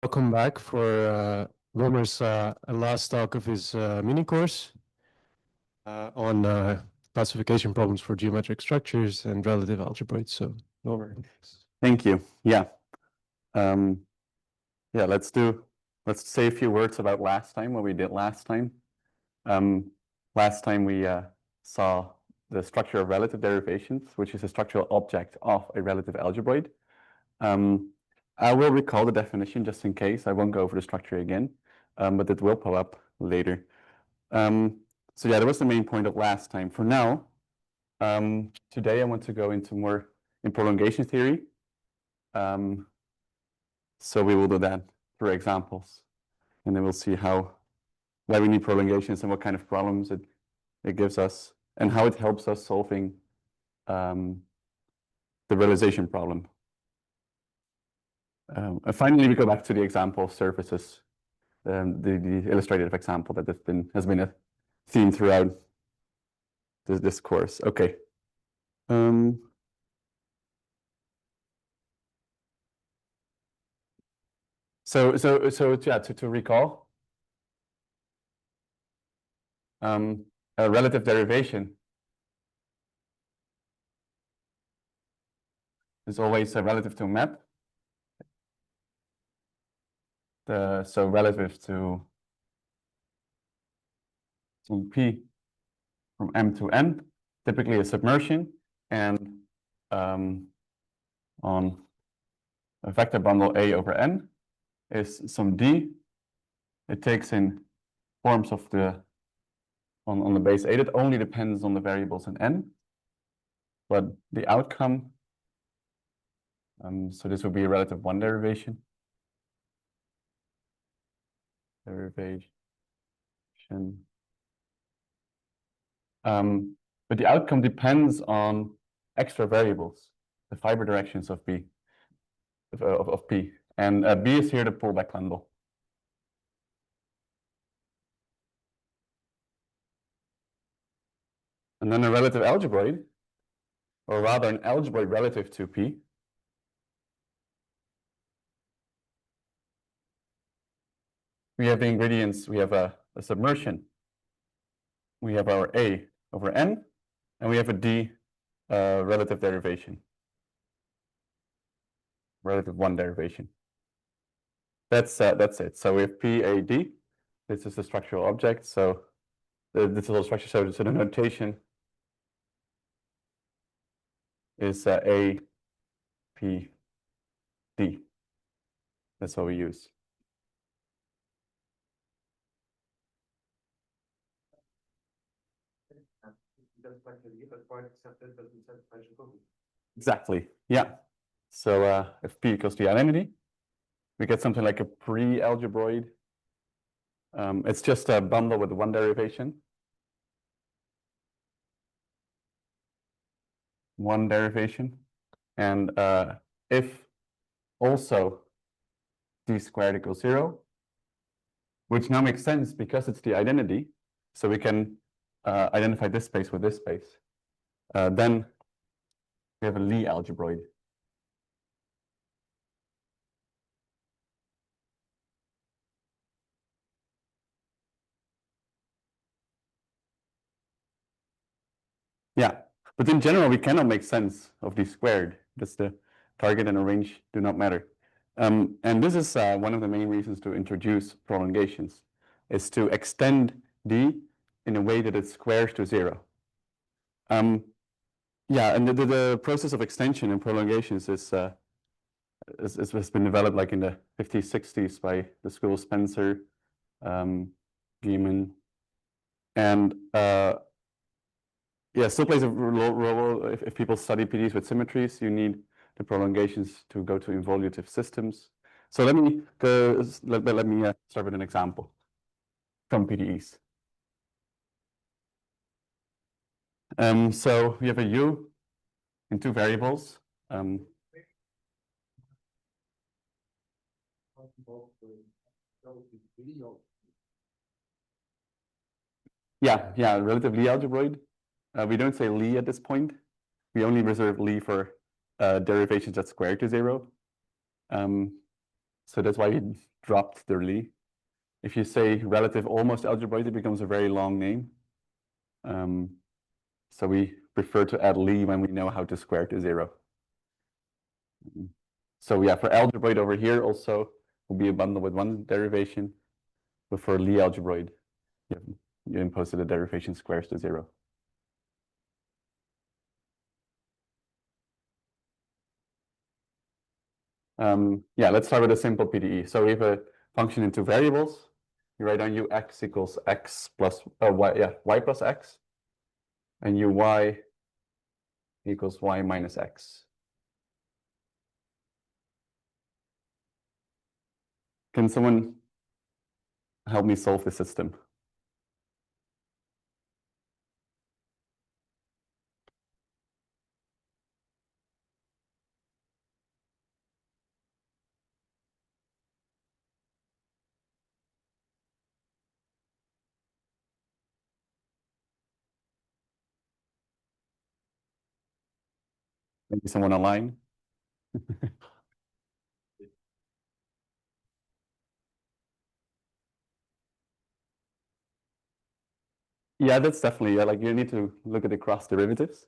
Welcome back for Wilmer's last talk of his mini course on classification problems for geometric structures and relative algebroids. So, Wilmer. Thank you. Yeah. Let's say a few words about last time, what we did last time. Last time we saw the structure of relative derivations, which is a structural object of a relative algebroid. I will recall the definition just in case. I won't go over the structure again, but it will pop up later. So yeah, that was the main point of last time. For now, today I want to go into more in prolongation theory. So we will do that through examples, and then we'll see why we need prolongations and what kind of problems it gives us, and how it helps us solving the realization problem. And finally, we go back to the example of surfaces, the illustrative example that has been a theme throughout this course. Okay. So yeah, to recall, a relative derivation is always relative to a map. So relative to P from M to N, typically a submersion, and on a vector bundle A over N is some D. It takes in forms of on the base A. It only depends on the variables in N, but the outcome, so this would be a relative 1 derivation. But the outcome depends on extra variables, the fiber directions of B, of P. And B is here the pullback bundle. And then a relative algebroid, or rather an algebroid relative to P, we have the ingredients. We have a submersion. We have our A over N, and we have a D relative derivation, relative 1 derivation. That's it. So we have PAD. This is the structural object. So this is a structure. So the notation is A, P, D. That's what we use. Exactly. Yeah. So if P equals the identity, we get something like a pre-algebroid. It's just a bundle with 1 derivation. 1 derivation. And if also D squared equals 0, which now makes sense because it's the identity. So we can identify this space with this space. Then we have a Lie algebroid. Yeah, but in general, we cannot make sense of D squared. Just the target and a range do not matter. And this is one of the main reasons to introduce prolongations, is to extend D in a way that it squares to 0. Yeah, and the process of extension and prolongations has been developed like in the 50s, 60s by the school of Spencer, Gieman, and yeah, still plays a role. If people study PDEs with symmetries, you need the prolongations to go to involutive systems. So let me start with an example from PDEs. So we have a U in 2 variables. Yeah, relative Lie algebroid. We don't say Lie at this point. We only reserve Lie for derivations that square to 0. So that's why we dropped the Lie. If you say relative almost algebroid, it becomes a very long name. So we prefer to add Lie when we know how to square to 0. So yeah, for algebroid over here also will be a bundle with one derivation, but for Lie algebroid, you impose the derivation squares to 0. Yeah, let's start with a simple PDE. So we have a function in two variables. You write down ux equals x plus y plus x, and uy equals y minus x. Can someone help me solve the system? Maybe someone online? Yeah, that's definitely, like you need to look at the cross derivatives.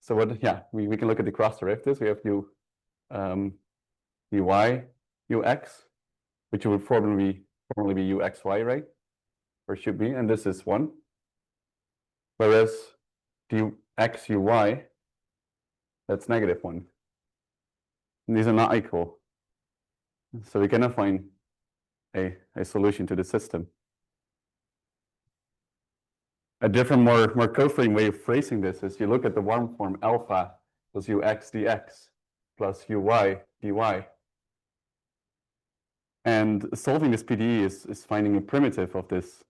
So we can look at the cross derivatives. We have uy, ux, which would formally be uxy, right? Or should be, and this is 1. Whereas dx uy, that's -1. And these are not equal. So we cannot find a solution to the system. A different, more coframe way of phrasing this is you look at the warm form alpha plus ux dx plus uy dy. And solving this PDE is finding a primitive of this.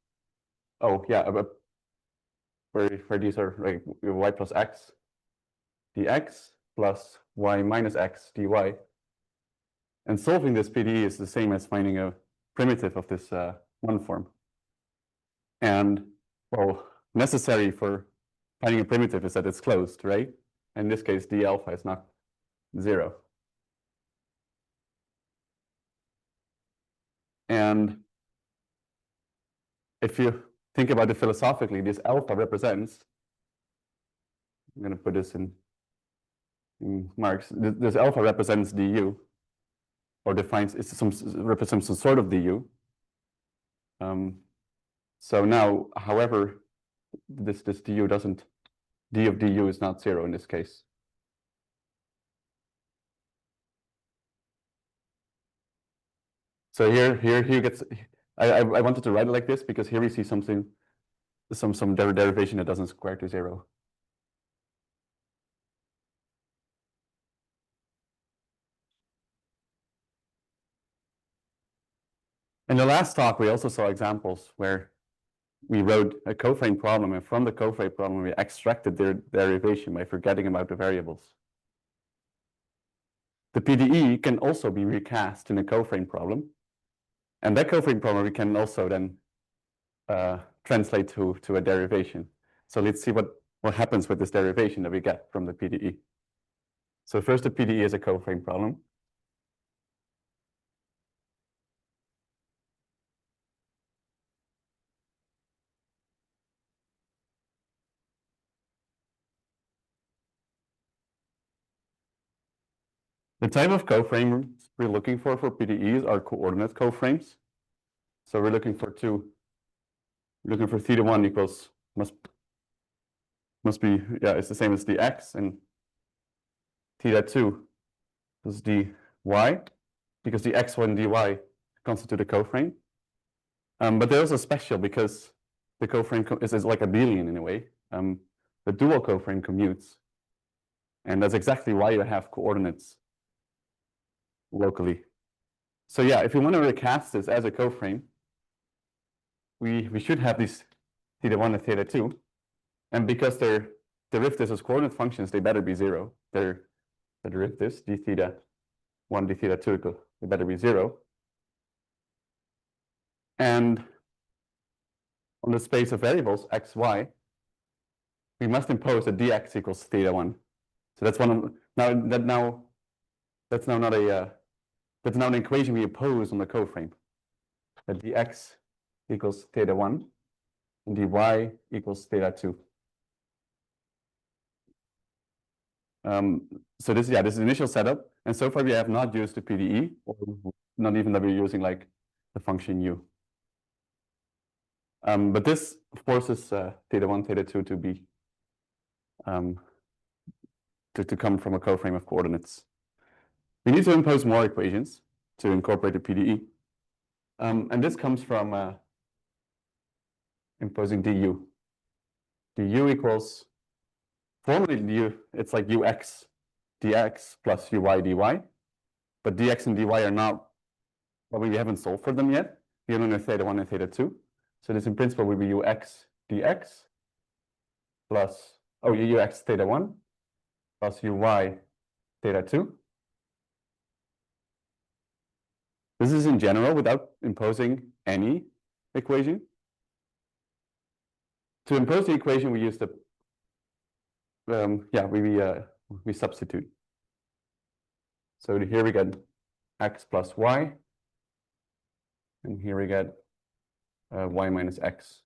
Oh yeah, where these are like y plus x dx plus y minus x dy. And solving this PDE is the same as finding a primitive of this one form. And well, necessary for finding a primitive is that it's closed, right? In this case, d alpha is not 0. And if you think about it philosophically, this alpha represents, I'm going to put this in marks, this alpha represents du, or defines, represents some sort of du. So now, however, this du doesn't, d of du is not 0 in this case. So here gets, I wanted to write it like this because here we see something, some derivation that doesn't square to 0. In the last talk, we also saw examples where we wrote a coframe problem, and from the coframe problem, we extracted their derivation by forgetting about the variables. The PDE can also be recast in a coframe problem, and that coframe problem we can also then translate to a derivation. So let's see what happens with this derivation that we get from the PDE. So first, the PDE is a coframe problem. The type of coframes we're looking for PDEs are coordinate coframes. So we're looking for θ1 equals must be, yeah, it's the same as dx, and θ2 is dy, because the x1 and dy constitute a coframe. But they're also special because the coframe is like abelian in a way. The dual coframe commutes, and that's exactly why you have coordinates locally. So yeah, if you want to recast this as a coframe, we should have these θ1 and θ2, and because they're derivatives as coordinate functions, they better be 0. They're the derivatives d θ1, d θ2, they better be 0. And on the space of variables x, y, we must impose that dx equals θ1. So that's one of now that's now not a that's now an equation we impose on the coframe. That dx equals theta 1 and dy equals theta 2. So this is initial setup, and so far we have not used the PDE, or not even that we're using like the function u. But this forces theta 1, theta 2 to be to come from a coframe of coordinates. We need to impose more equations to incorporate the PDE, and this comes from imposing du. Du equals, formally du, it's like ux dx plus uy dy, but dx and dy are not, well, we haven't solved for them yet. We only know theta 1 and theta 2. So this in principle will be ux dx plus, ux theta 1 plus uy theta 2. This is in general without imposing any equation. To impose the equation, we use the, we substitute. So here we get x plus y, and here we get y minus x.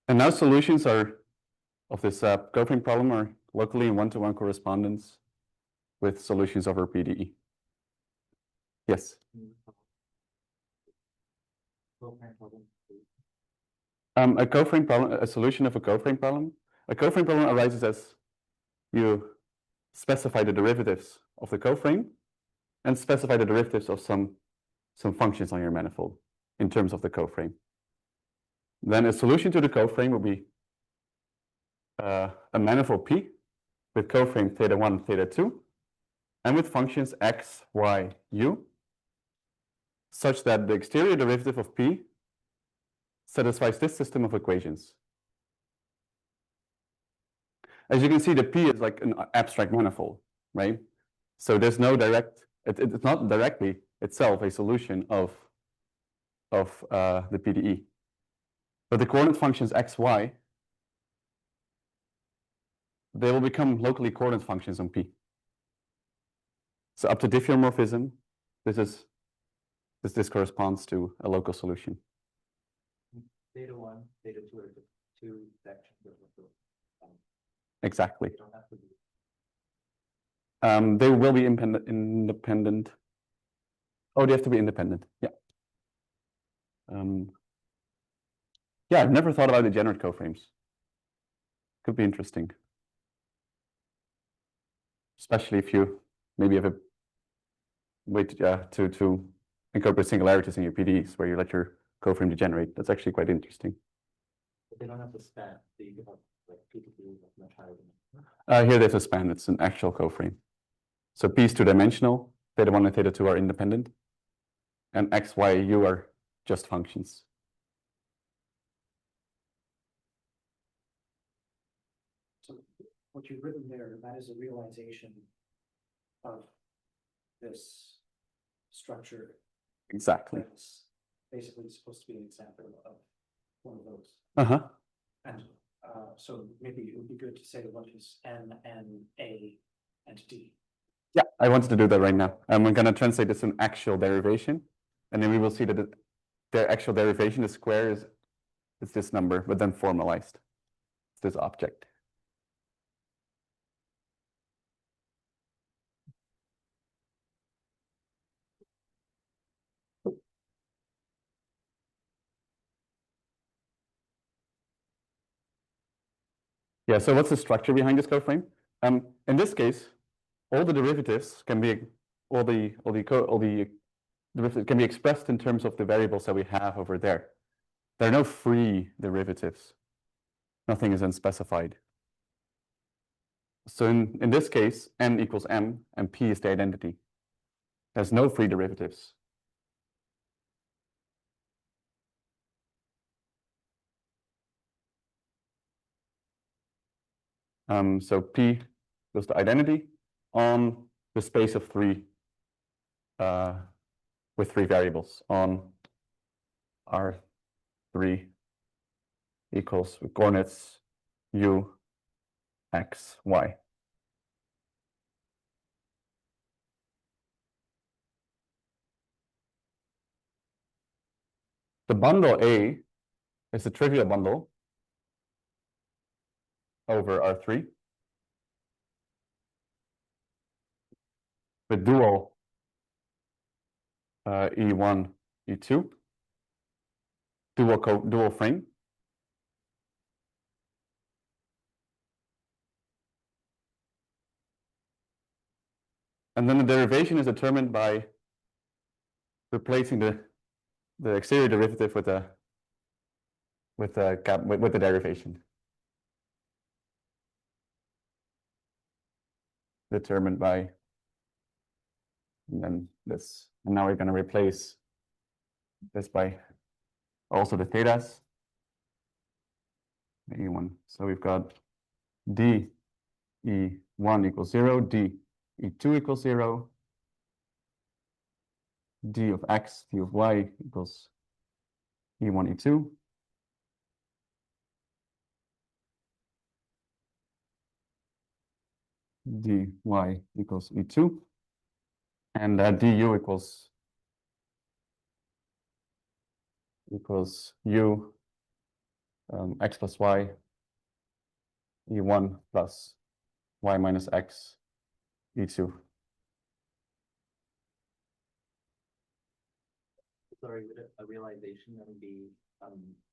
And now solutions of this coframe problem are locally in one-to-one correspondence with solutions over PDE. Yes? A coframe problem, a solution of a coframe problem. A coframe problem arises as you specify the derivatives of the coframe and specify the derivatives of some functions on your manifold in terms of the coframe. Then a solution to the coframe will be a manifold P with coframe theta 1, theta 2, and with functions x, y, u, such that the exterior derivative of P satisfies this system of equations. As you can see, the P is like an abstract manifold, right? So there's no direct, it's not directly itself a solution of the PDE. But the coordinate functions x, y, they will become locally coordinate functions on P. So up to diffeomorphism, this corresponds to a local solution. Theta 1, theta 2 are the two sections of the Exactly. they don't have to be. They will be independent. Oh, they have to be independent. Yeah. Yeah, I've never thought about degenerate coframes. Could be interesting. Especially if you maybe have a way to incorporate singularities in your PDEs where you let your coframe degenerate. That's actually quite interesting. But they don't have to span. So you can have like P to P much higher than Here there's a span. It's an actual coframe. So P is two-dimensional. Theta 1 and theta 2 are independent. And x, y, u are just functions. So what you've written there, that is a realization of this structure. Exactly. That's basically supposed to be an example of one of those. Uh-huh. And so maybe it would be good to say what is N and A and D. Yeah, I wanted to do that right now. We're going to translate this in actual derivation. And then we will see that the actual derivation, the square is this number, but then formalized. It's this object. Yeah, so what's the structure behind this coframe? In this case, all the derivatives can be derivatives can be expressed in terms of the variables that we have over there. There are no free derivatives. Nothing is unspecified. So in this case, n equals m, and p is the identity. There's no free derivatives. So P was the identity on the space of three with three variables on R3 equals with coordinates u, x, y. The bundle A is the trivial bundle over R3 with dual E1, E2, dual frame. And then the derivation is determined by replacing the exterior derivative with the derivation. Determined by, and then this. And now we're going to replace this by also the thetas. E1. So we've got d E1 equals 0, d E2 equals 0, d of x, d of y equals E1, E2. dy equals E2. And du equals u x plus y E1 plus y minus x E2. Sorry, would a realization then be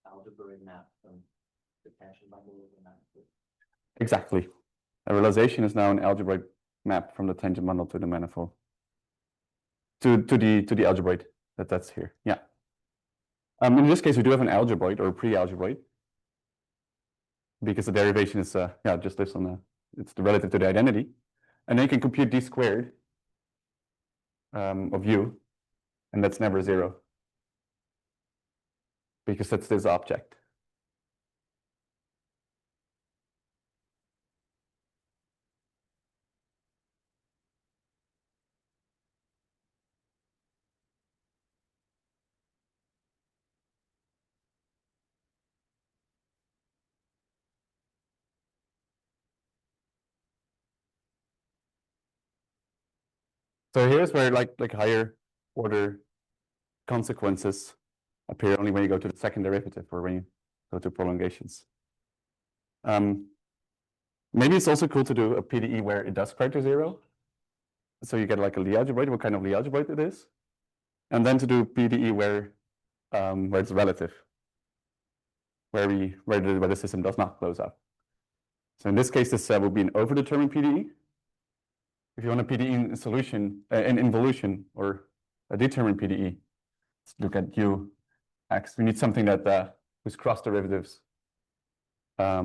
algebroid map from the tangent bundle over map? Exactly. A realization is now an algebraic map from the tangent bundle to the manifold. To the algebroid that's here. Yeah. In this case, we do have an algebroid or a pre-algebroid because the derivation is just lives on it's the relative to the identity, and then you can compute d squared of u, and that's never 0 because that's this object. So here's where like higher order consequences appear only when you go to the second derivative or when you go to prolongations. Maybe it's also cool to do a PDE where it does square to 0. So you get like a Lie algebroid, what kind of Lie algebroid it is. And then to do PDE where it's relative, where the system does not close up. So in this case, this would be an overdetermined PDE. If you want a PDE in solution, in involution, or a determined PDE, let's look at u, x. We need something that whose cross derivatives are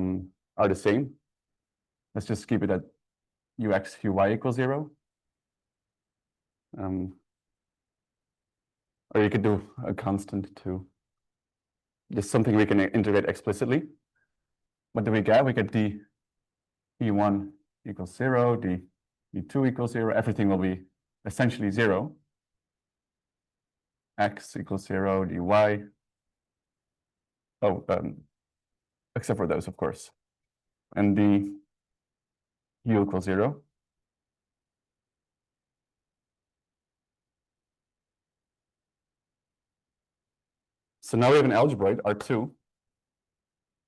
the same. Let's just keep it at ux, uy equals 0. Or you could do a constant too. Just something we can integrate explicitly. What do we get? We get d e1 equals 0, d e2 equals 0. Everything will be essentially 0. X equals 0, dy. Oh, except for those, of course. And d u equals 0. So now we have an algebroid, R2,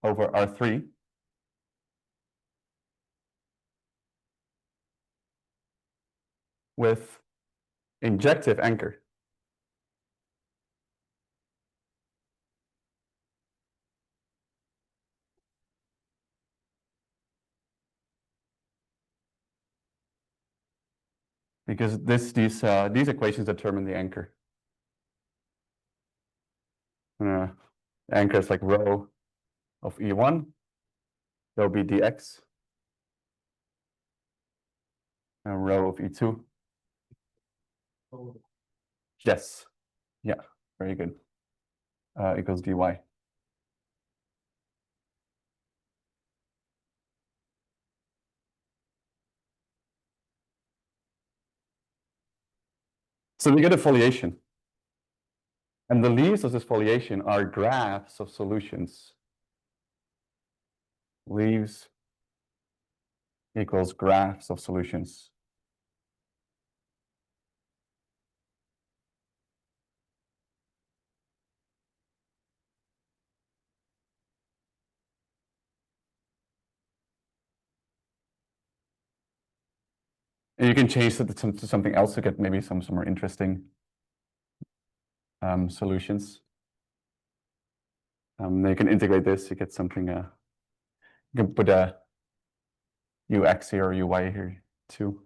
over R3. With injective anchor. Because these equations determine the anchor. Anchor is like rho of E1. There'll be dx. And rho of E2. Yes. Yeah, very good. Equals dy. So we get a foliation. And the leaves of this foliation are graphs of solutions leaves equals graphs of solutions. And you can change it to something else to get maybe some more interesting solutions. You can integrate this, you get something, you can put a UX here or UI here too.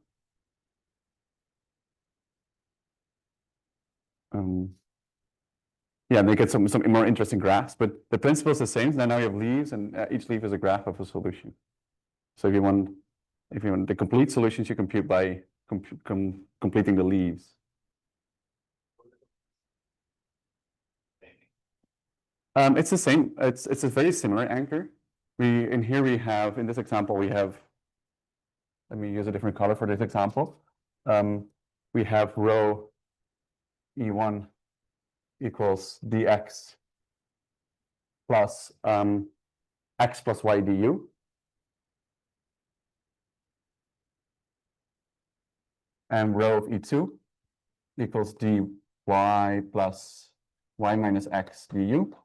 Yeah, they get some more interesting graphs, but the principle is the same. Now you have leaves, and each leaf is a graph of a solution. So if you want the complete solutions, you compute by completing the leaves. It's the same. It's a very similar anchor. In this example we have. Let me use a different color for this example. We have rho E1 equals dx plus x plus y du. And rho of E2 equals dy plus y minus x du.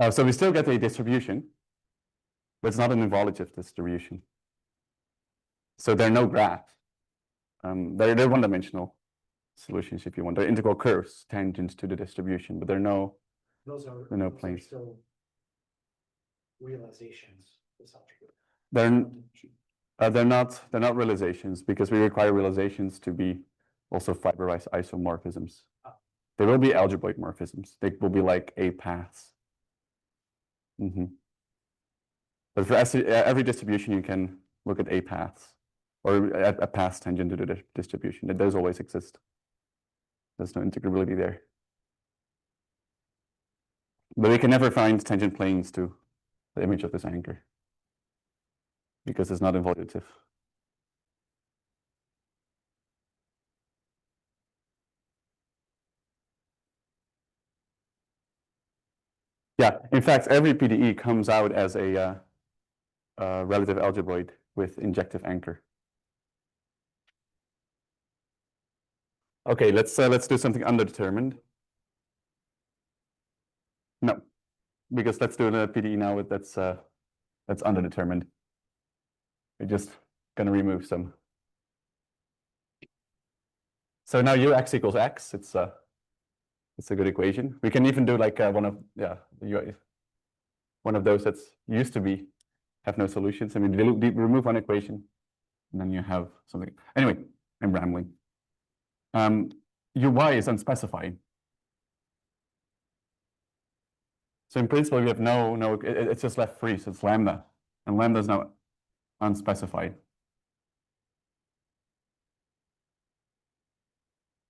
So we still get a distribution, but it's not an evolutive distribution. So there are no graphs. They're one-dimensional solutions, if you want. They're integral curves, tangents to the distribution, but there are no planes. Still realizations. They're not realizations because we require realizations to be also fiberized isomorphisms. They will be algebroid morphisms. They will be like A paths. But for every distribution, you can look at A paths or a path tangent to the distribution. It does always exist. There's no integrability there. But we can never find tangent planes to the image of this anchor because it's not evolutive. Yeah, in fact, every PDE comes out as a relative algebroid with injective anchor. Okay, let's do something underdetermined. No, because let's do the PDE now that's underdetermined. We're just gonna remove some. So now ux equals x. It's a good equation. We can even do like one of those that's used to be have no solutions. I mean, remove one equation, and then you have something. Anyway, I'm rambling. Uy is unspecified. So in principle, we have it's just left free. So it's lambda, and lambda is now unspecified.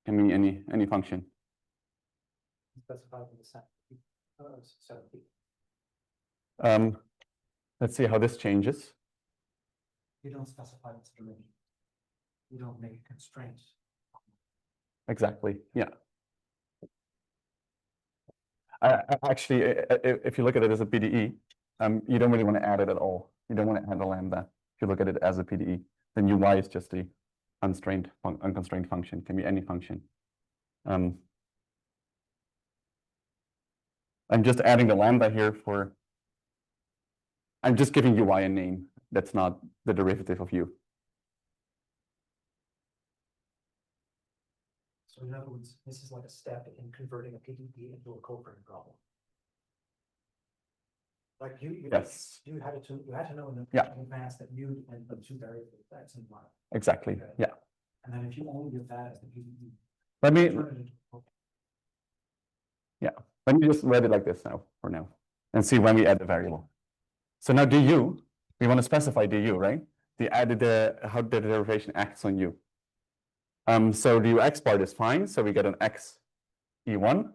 Can be any function. Specified in the set. Let's see how this changes. You don't specify its dimension. You don't make a constraint. Exactly. Yeah. Actually, if you look at it as a PDE, you don't really want to add it at all. You don't want to add a lambda. If you look at it as a PDE, then Uy is just a unconstrained function. Can be any function. I'm just adding the lambda here for. I'm just giving Uy a name. That's not the derivative of U. So in other words, this is like a step in converting a PDE into a covariant problem. Like Yes. you had to know in advance that you and the two variables x and y. Exactly. Okay. Yeah. And then if you only give that as the PDE, Let me just write it like this now for now and see when we add the variable. So now du, we want to specify du, right? How the derivation acts on u. So the ux part is fine. So we get an x e1.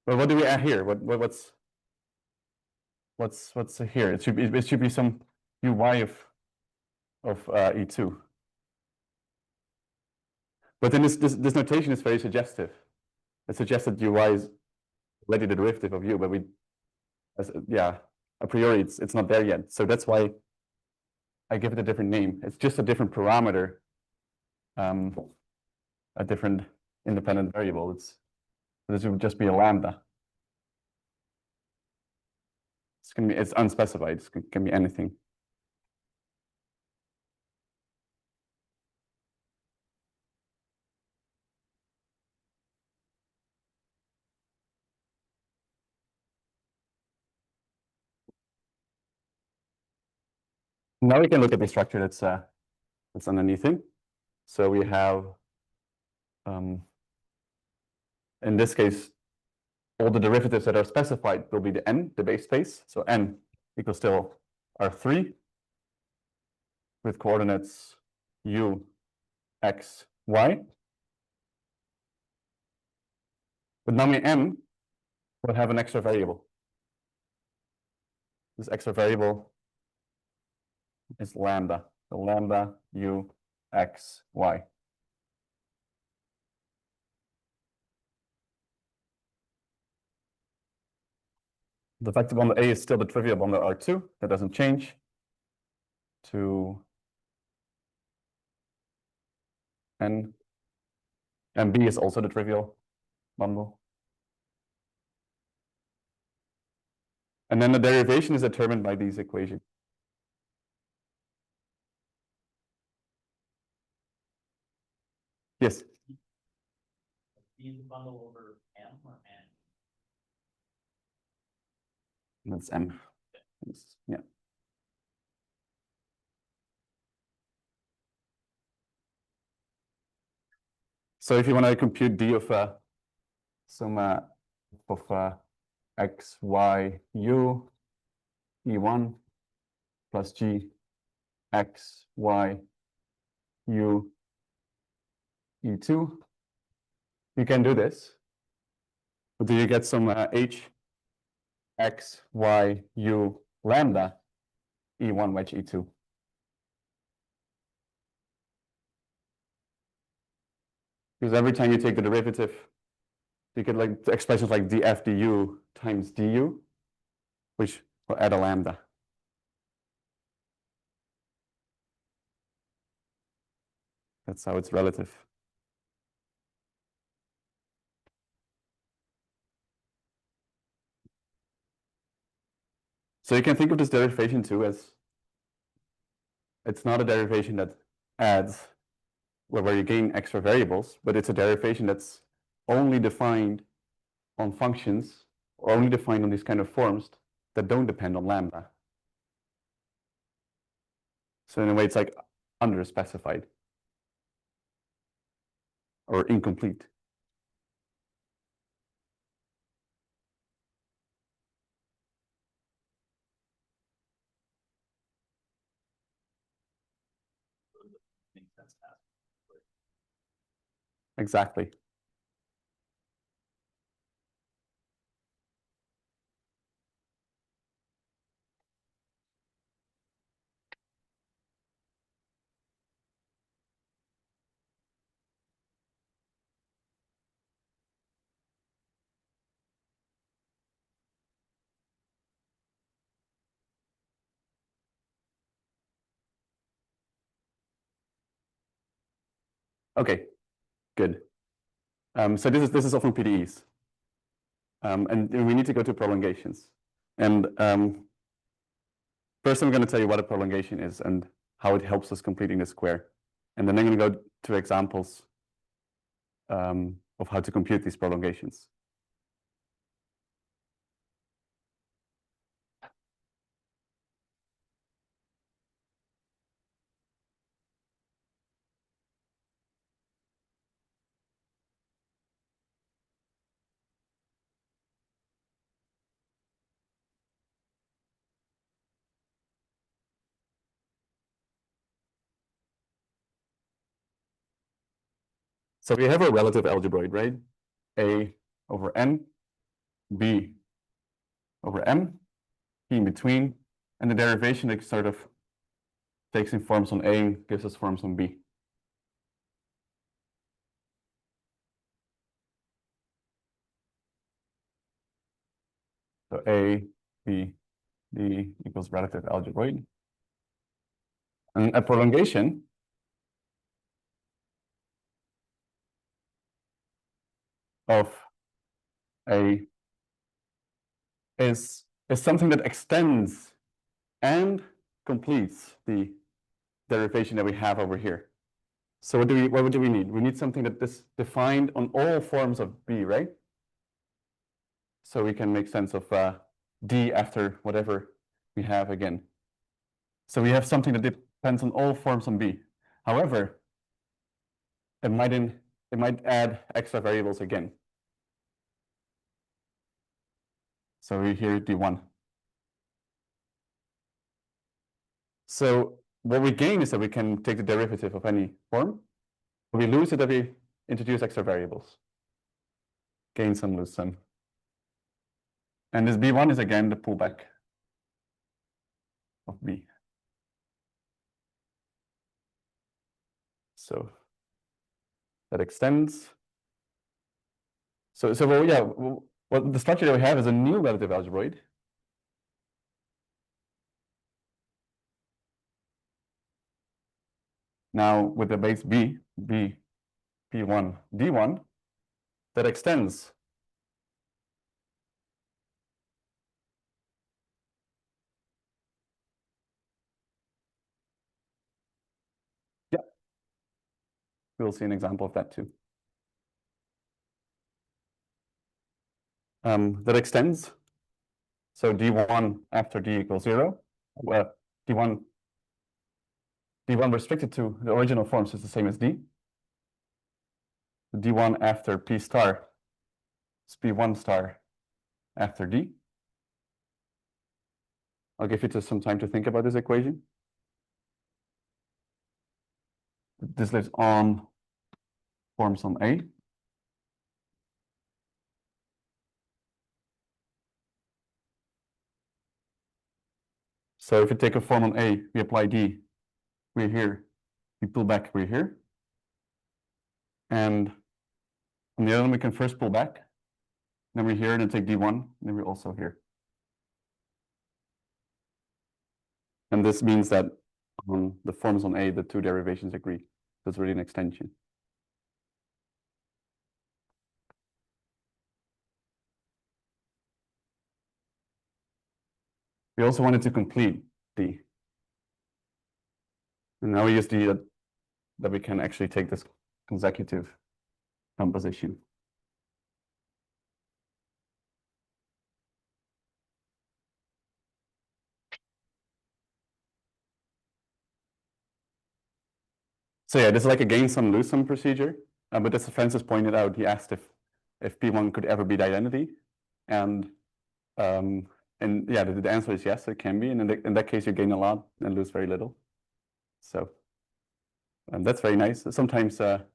But what do we add here? What's here? It should be some uy of e2. But then this notation is very suggestive. it suggests that uy is already the derivative of u, but a priori it's not there yet. So that's why I give it a different name. It's just a different parameter, a different independent variable. This would just be a lambda. It's unspecified. It can be anything. Now we can look at the structure that's underneath it. So we have, in this case, all the derivatives that are specified will be the n, the base space. So n equals still R3 with coordinates u, x, y. But now my m will have an extra variable. This extra variable is lambda. So lambda u, x, y. The vector bundle A is still the trivial bundle R2. That doesn't change to n. And B is also the trivial bundle. And then the derivation is determined by these equations. Yes. B is the bundle over M or N? That's M. Yeah. So if you want to compute D of some of x, y, u, E1 plus G, x, y, u, E2, you can do this. But do you get some H, x, y, u, lambda, E1 wedge E2? Because every time you take the derivative, you get like expressions like df du times du, which will add a lambda. That's how it's relative. So you can think of this derivation too as, it's not a derivation that adds where you gain extra variables, but it's a derivation that's only defined on functions, or only defined on these kind of forms that don't depend on lambda. So in a way, it's like underspecified or incomplete. Makes sense to ask. Exactly. Okay, good. So this is all from PDEs. And we need to go to prolongations. And first I'm going to tell you what a prolongation is and how it helps us completing the square. And then I'm going to go to examples of how to compute these prolongations. So we have a relative algebroid, right? A over n, b over m, p in between, and the derivation that sort of takes in forms on A and gives us forms on B. So A, B, D equals relative algebroid. And a prolongation of A is something that extends and completes the derivation that we have over here. So what do we need? We need something that is defined on all forms of B, right? So we can make sense of D after whatever we have again. So we have something that depends on all forms on B. However, it might add extra variables again. So we here D1. So what we gain is that we can take the derivative of any form. What we lose is that we introduce extra variables. Gain some, lose some. And this B1 is again the pullback of B. So that extends. So well, yeah, what the structure that we have is a new relative algebroid. Now with the base B, P1, D1, that extends. Yeah, we'll see an example of that too. That extends. So D1 after D equals 0. Well, D1 restricted to the original forms is the same as D. D1 after P star is P1 star after D. I'll give you just some time to think about this equation. This lives on forms on A. So if you take a form on A, we apply D, we're here. We pull back, we're here. And on the other one, we can first pull back. Then we're here, and then take D1, then we're also here. And this means that on the forms on A, the two derivations agree. That's really an extension. We also wanted to complete D. And now we use D that we can actually take this consecutive composition. So yeah, this is like a gain some, lose some procedure. But as Francis pointed out, he asked if P1 could ever be the identity. And yeah, the answer is yes, it can be. And in that case, you gain a lot and lose very little. So that's very nice. Sometimes, more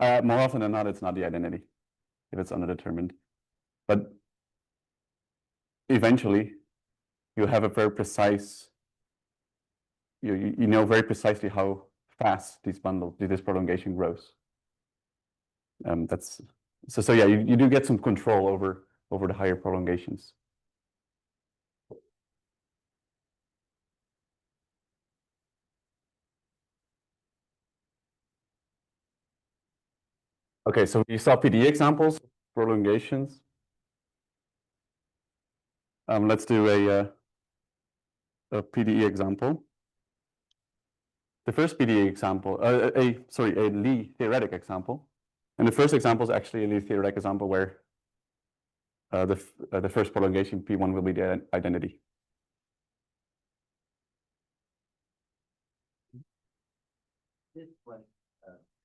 often than not, it's not the identity if it's underdetermined. But eventually, you have a very precise, you know very precisely how fast this prolongation grows. So yeah, you do get some control over the higher prolongations. Okay, so you saw PD examples, prolongations. Let's do a PDE example. The first PDE example, a Lie theoretic example. And the first example is actually a Lie theoretic example where the first prolongation P1 will be the identity. Is it like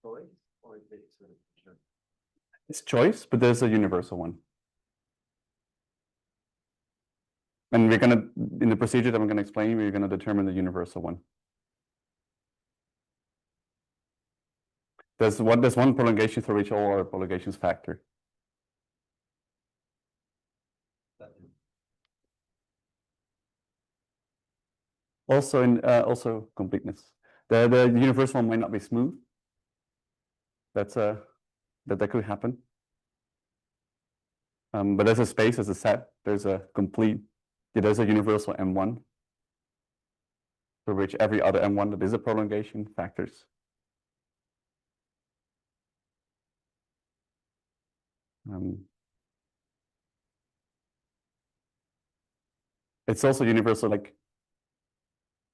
choice, or is it sort of sure? It's choice, but there's a universal one. And we're gonna, in the procedure that I'm gonna explain, we're gonna determine the universal one. There's one prolongation for which all our prolongations factor. Also completeness. The universal one might not be smooth. That could happen. But as a space, as a set, there's a there's a universal M1 for which every other M1 that is a prolongation factors. It's also universal, like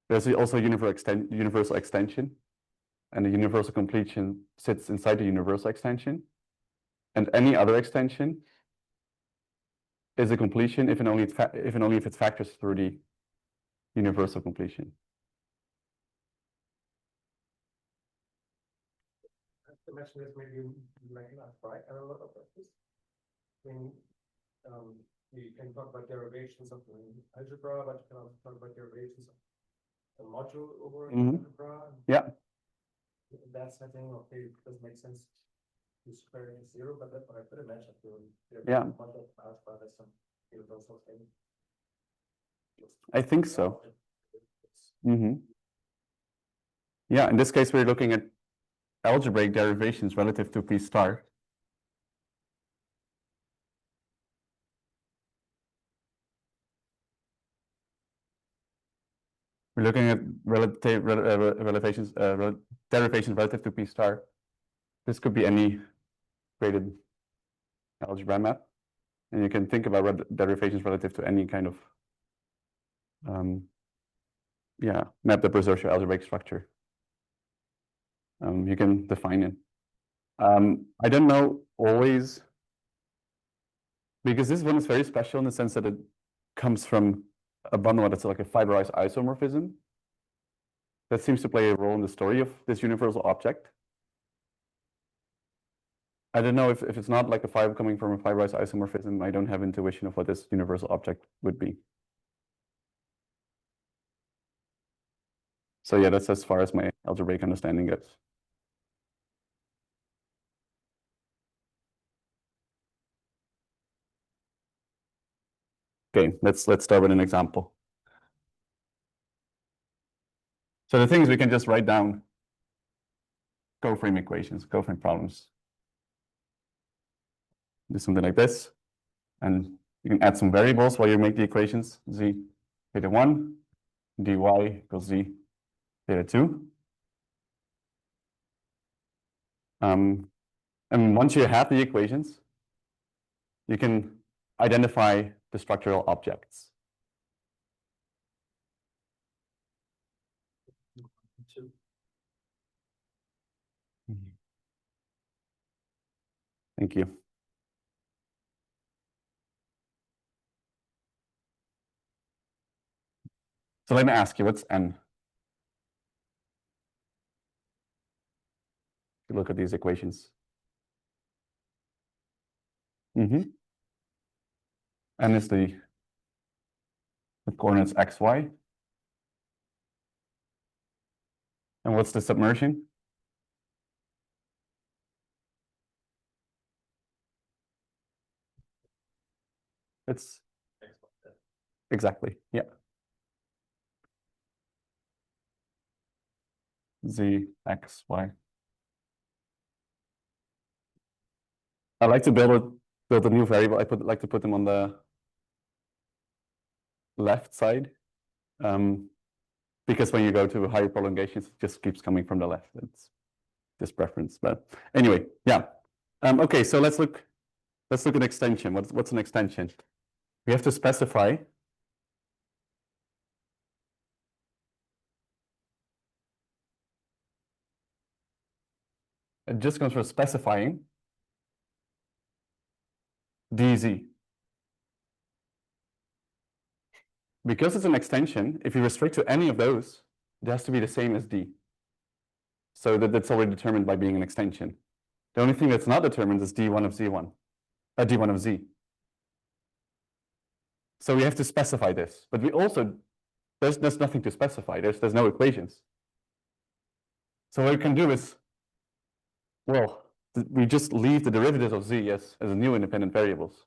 there's also universal extension, and the universal completion sits inside the universal extension, and any other extension is a completion if and only if it factors through the universal completion. To mention this, maybe you recognize, right? And a lot of this. I mean, you can talk about derivations of the algebra, but you can also talk about derivations of the module over algebra. Yeah. In that setting, okay, it doesn't make sense to square it to zero, but that's what I could imagine doing. Yeah. Module of algebra, there's some universal thing. I think so. Yeah, in this case, we're looking at algebraic derivations relative to P star. We're looking at derivations relative to P star. This could be any graded algebra map. And you can think about derivations relative to any kind of map that preserves your algebraic structure. You can define it. I don't know always, because this one is very special in the sense that it comes from a bundle that's like a fiberized isomorphism that seems to play a role in the story of this universal object. I don't know if it's not like a fiber coming from a fiberized isomorphism. I don't have intuition of what this universal object would be. So yeah, that's as far as my algebraic understanding goes. Okay, let's start with an example. So the things we can just write down coframe equations, coframe problems. Do something like this, and you can add some variables while you make the equations. Z theta 1, dy equals z theta 2. And once you have the equations, you can identify the structural objects. Thank you. So let me ask you, what's n? If you look at these equations. N is the coordinates x, y. And what's the submersion? It's exactly, yeah. Z, X, Y. I like to build a new variable. I like to put them on the left side, because when you go to higher prolongations, it just keeps coming from the left. It's this preference, but anyway, yeah. Okay, so let's look at extension. What's an extension? We have to specify it just comes from specifying dz. Because it's an extension, if you restrict to any of those, it has to be the same as d. So that's already determined by being an extension. The only thing that's not determined is d1 of z1, d1 of z. So we have to specify this, but we also, there's nothing to specify. There's no equations. So what we can do is, well, we just leave the derivatives of z as a new independent variables.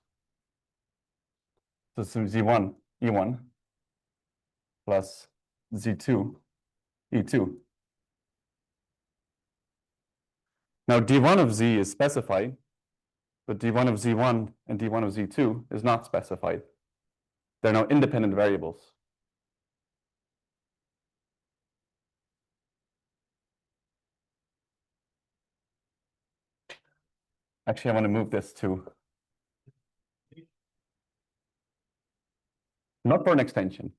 So z1, e1 plus z2, e2. Now d1 of z is specified but d1 of z1 and d1 of z2 is not specified. They're now independent variables. Actually, I want to move this to not for an extension.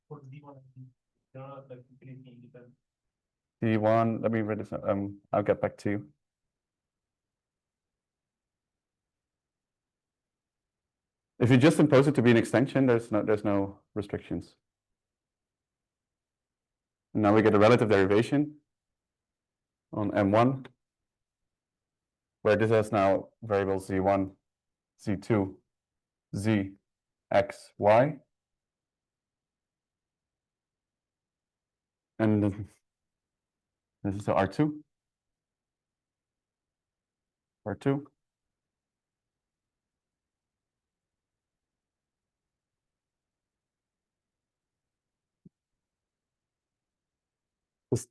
For D1 and D, they're not like completely independent. D1, let me read this. I'll get back to you. If you just impose it to be an extension, there's no restrictions. And now we get a relative derivation on M1, where this has now variables Z1, Z2, Z, X, Y. And this is the R2. R2.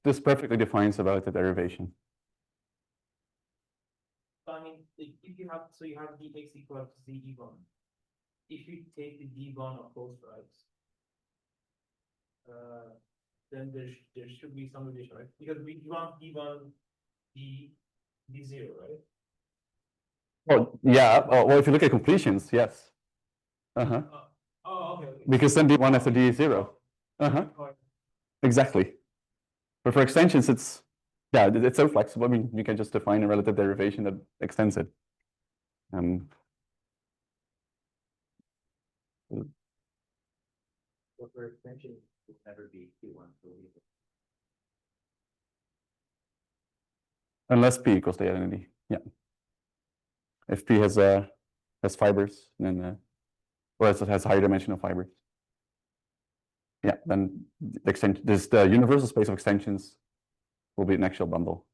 This perfectly defines about the derivation. So I mean, if you have, so you have dx equal to z d1. If you take the d1 of both sides, then there should be some relation, right? Because we want d1 d0, right? Oh, yeah. Well, if you look at completions, yes. Okay. Because then d1 after d is 0. Exactly. But for extensions, it's so flexible. I mean, you can just define a relative derivation that extends it. But for extension, it will never be Q1. Unless P equals the identity. Yeah. If P has fibers, then or else it has higher dimensional fibers. Yeah, then the extension, the universal space of extensions will be an actual bundle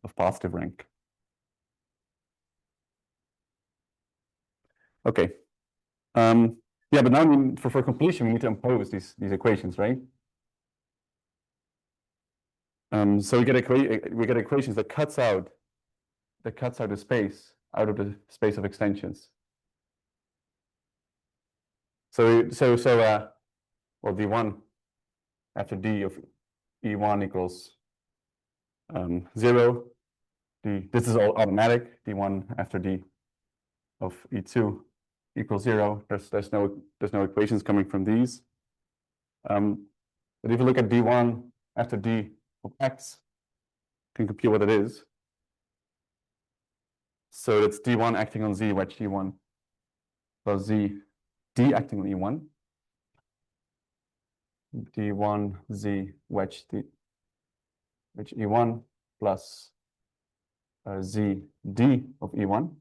of positive rank. Okay. Yeah, but now I mean, for completion, we need to impose these equations, right? So we get equations that cuts out the space out of the space of extensions. So well, d1 after d of e1 equals 0. This is all automatic. d1 after d of e2 equals 0. There's no equations coming from these. But if you look at d1 after d of x, you can compute what it is. So it's d1 acting on z wedge e1 plus z d acting on e1. d1 z wedge e1 plus z d of e1.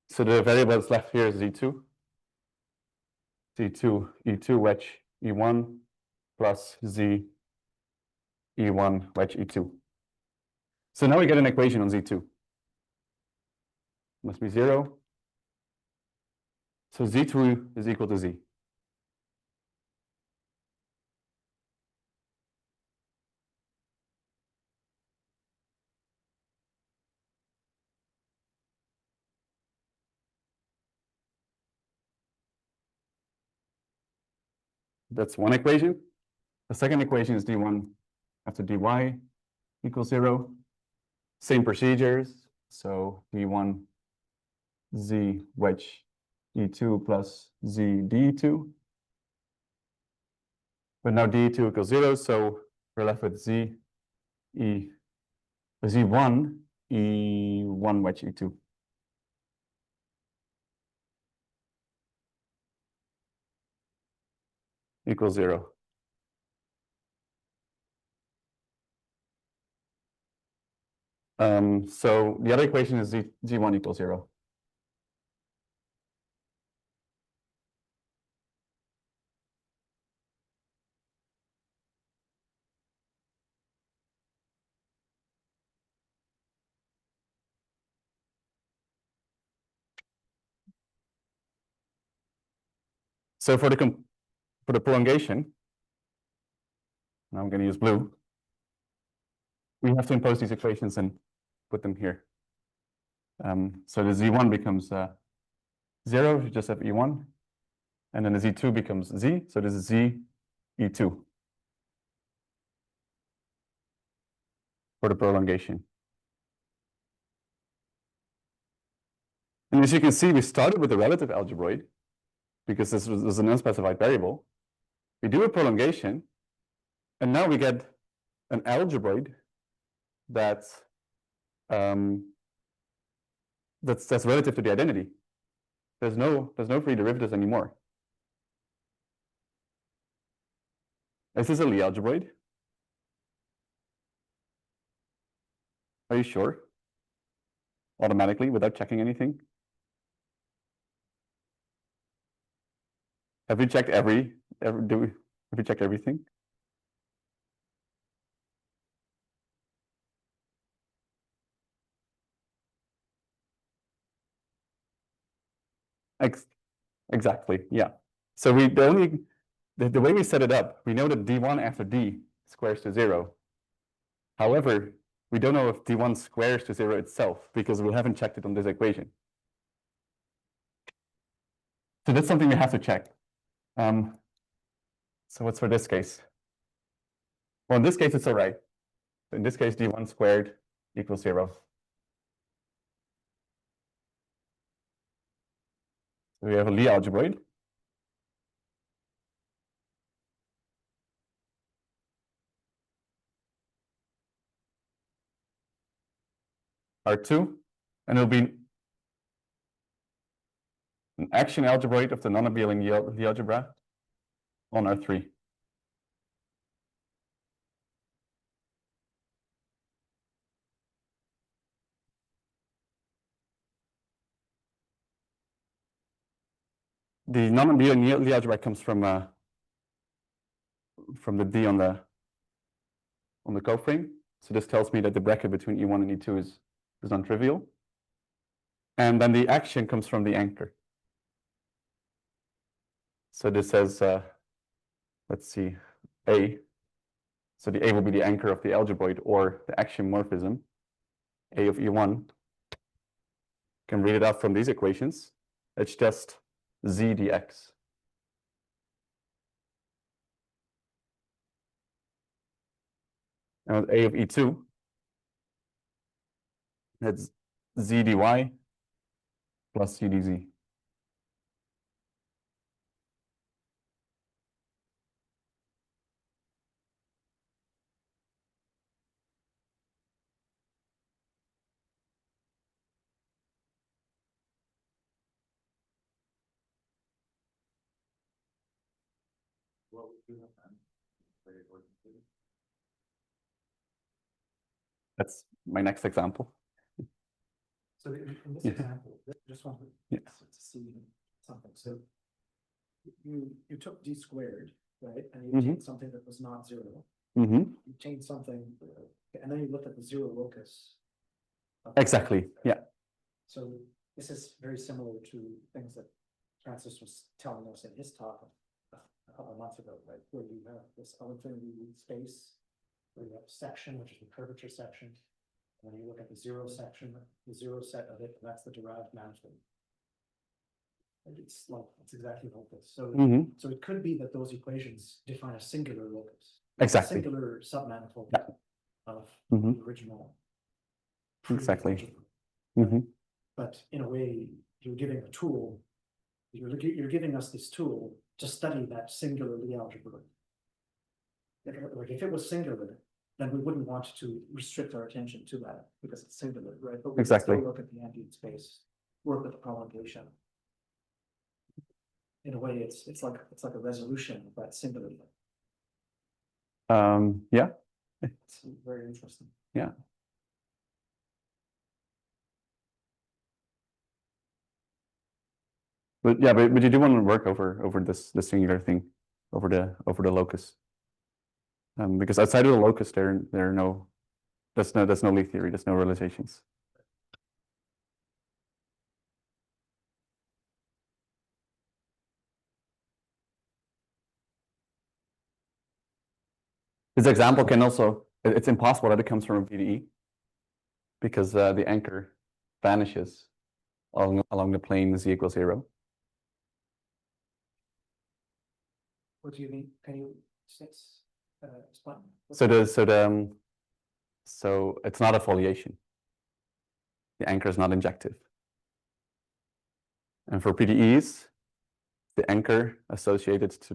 So the variable that's left here is z2. z2 e2 wedge e1 plus z e1 wedge e2. So now we get an equation on z2. Must be 0. So z2 is equal to z. That's one equation. The second equation is d1 after dy equals 0. Same procedures. So d1 z wedge d2 plus z d2. But now d2 equals 0, so we're left with z1 e1 wedge e2. Equals 0. So the other equation is z1 equals 0. So for the prolongation, now I'm going to use blue. we have to impose these equations and put them here. So the Z1 becomes 0, you just have E1. And then the Z2 becomes Z, so this is Z E2 for the prolongation. And as you can see, we started with the relative algebroid because this was an unspecified variable. We do a prolongation, and now we get an algebroid that's relative to the identity. There's no free derivatives anymore. Is this a Lie algebroid? Are you sure? Automatically, without checking anything? Have we checked have we checked everything? Exactly, yeah. So the way we set it up, we know that D1 after D squares to 0. However, we don't know if D1 squares to 0 itself because we haven't checked it on this equation. So that's something we have to check. So what's for this case? Well, in this case, it's all right. In this case, D1 squared equals 0. So we have a Lie algebroid. R2, and it'll be an action algebroid of the non-abelian Lie algebra on R3. The non-abelian Lie algebra comes from the D on the coframe. So this tells me that the bracket between E1 and E2 is non-trivial. And then the action comes from the anchor. So this says, let's see, A. So the A will be the anchor of the algebroid or the action morphism, A of E1. Can read it out from these equations. It's just Z dx. And with A of E2, that's Z dy plus C dz. What would you have done? Very important. That's my next example. So in this Yeah. example, just want Yeah. to see something. So you took D squared, right? And you obtained something that was not 0. Mm-hmm. You obtained something, and then you looked at the 0 locus. Exactly, yeah. So this is very similar to things that Francis was telling us in his talk a couple of months ago, right? Where you have this infinity space, where you have a section, which is the curvature section. And then you look at the 0 section, the 0 set of it, that's the derived manifold. And it's exactly like this. So, so it could be that those equations define a singular locus. Exactly. A singular submanifold of Mhm. the original. Exactly. algebra. But in a way, you're giving a tool. You're giving us this tool to study that singular Lie algebra. Like if it was singular, then we wouldn't want to restrict our attention to that because it's singular, right? But we can Exactly. still look at the ambient space, work with the prolongation. In a way, it's like a resolution of that singular. Yeah. It's very interesting. Yeah. But yeah, but you do want to work over this singular thing, over the locus. Because outside of the locus, there are no there's no Lie theory, there's no realizations. This example can also It's impossible that it comes from a PDE because the anchor vanishes along the plane z equals 0. What do you mean? Can you explain? So it's not a foliation. The anchor is not injective. And for PDEs, the anchor associated to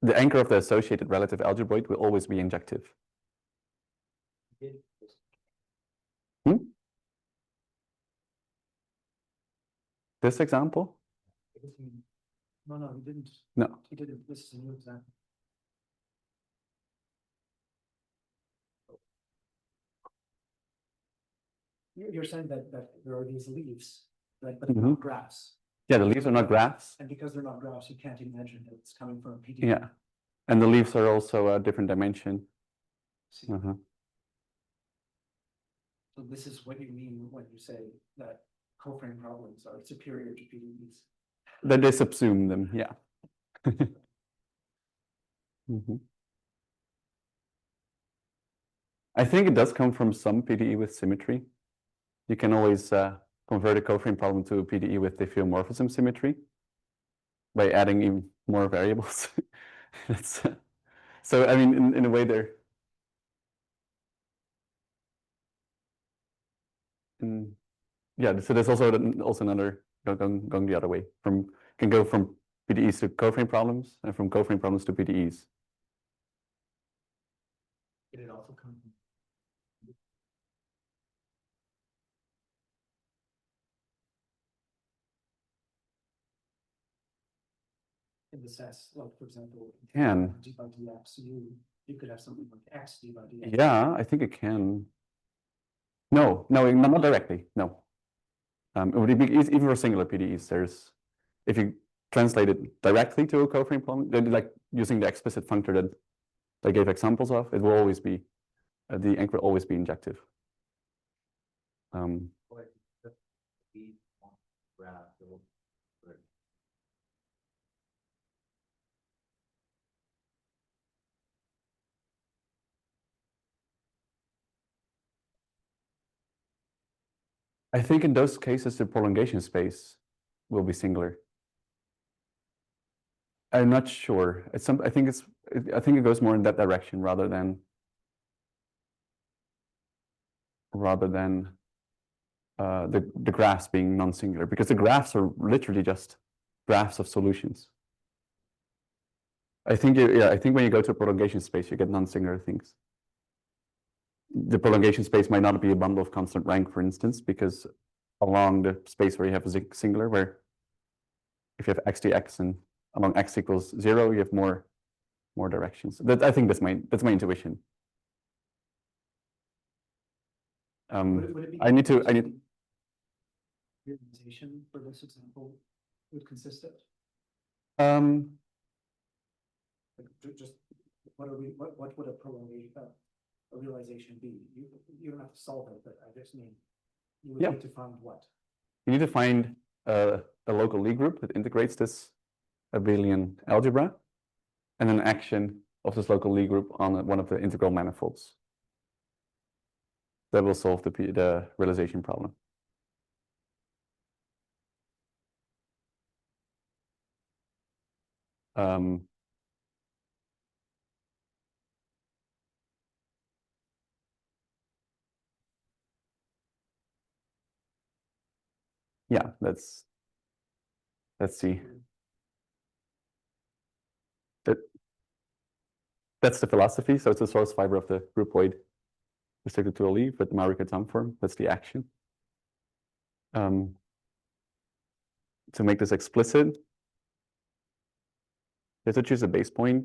the anchor of the associated relative algebroid will always be injective. This example? No, he didn't. No. He didn't. This is a new example. You're saying that there are these leaves, right, but they're not graphs. Yeah, the leaves are not graphs. And because they're not graphs, you can't imagine that it's coming from a PDE. Yeah. And the leaves are also a different dimension. See, So this is what you mean when you say that coframe problems are superior to PDEs. Then they subsume them, yeah. I think it does come from some PDE with symmetry. You can always convert a coframe problem to a PDE with diffeomorphism symmetry by adding even more variables. So I mean, in a way, they're yeah. So there's also another going the other way. Can go from PDEs to coframe problems and from coframe problems to PDEs. Did it also come from? In the sense, like for example, Can. d by dx, you could have something like x d by dx. Yeah, I think it can. No, not directly. No. It would be even for singular PDEs. If you translate it directly to a coframe problem, then like using the explicit functor that I gave examples of, it will always be the anchor will always be injective. I think in those cases, the prolongation space will be singular. I'm not sure. I think it goes more in that direction rather than the graphs being non-singular, because the graphs are literally just graphs of solutions. I think when you go to a prolongation space, you get non-singular things. The prolongation space might not be a bundle of constant rank, for instance, because along the space where you have a singular, where if you have x dx and along x equals 0, you have more directions. I think that's my intuition. Would it be I need realization for this example would consist of? Like, just what would a prolongation a realization be? You don't have to solve it, but I just mean you would need to find what? You need to find a local Lie group that integrates this abelian algebra and an action of this local Lie group on one of the integral manifolds. That will solve the realization problem. Yeah, let's see. That's the philosophy. So it's a source fiber of the groupoid restricted to a Lie with the Maruka-Tam form. That's the action. To make this explicit, you have to choose a base point.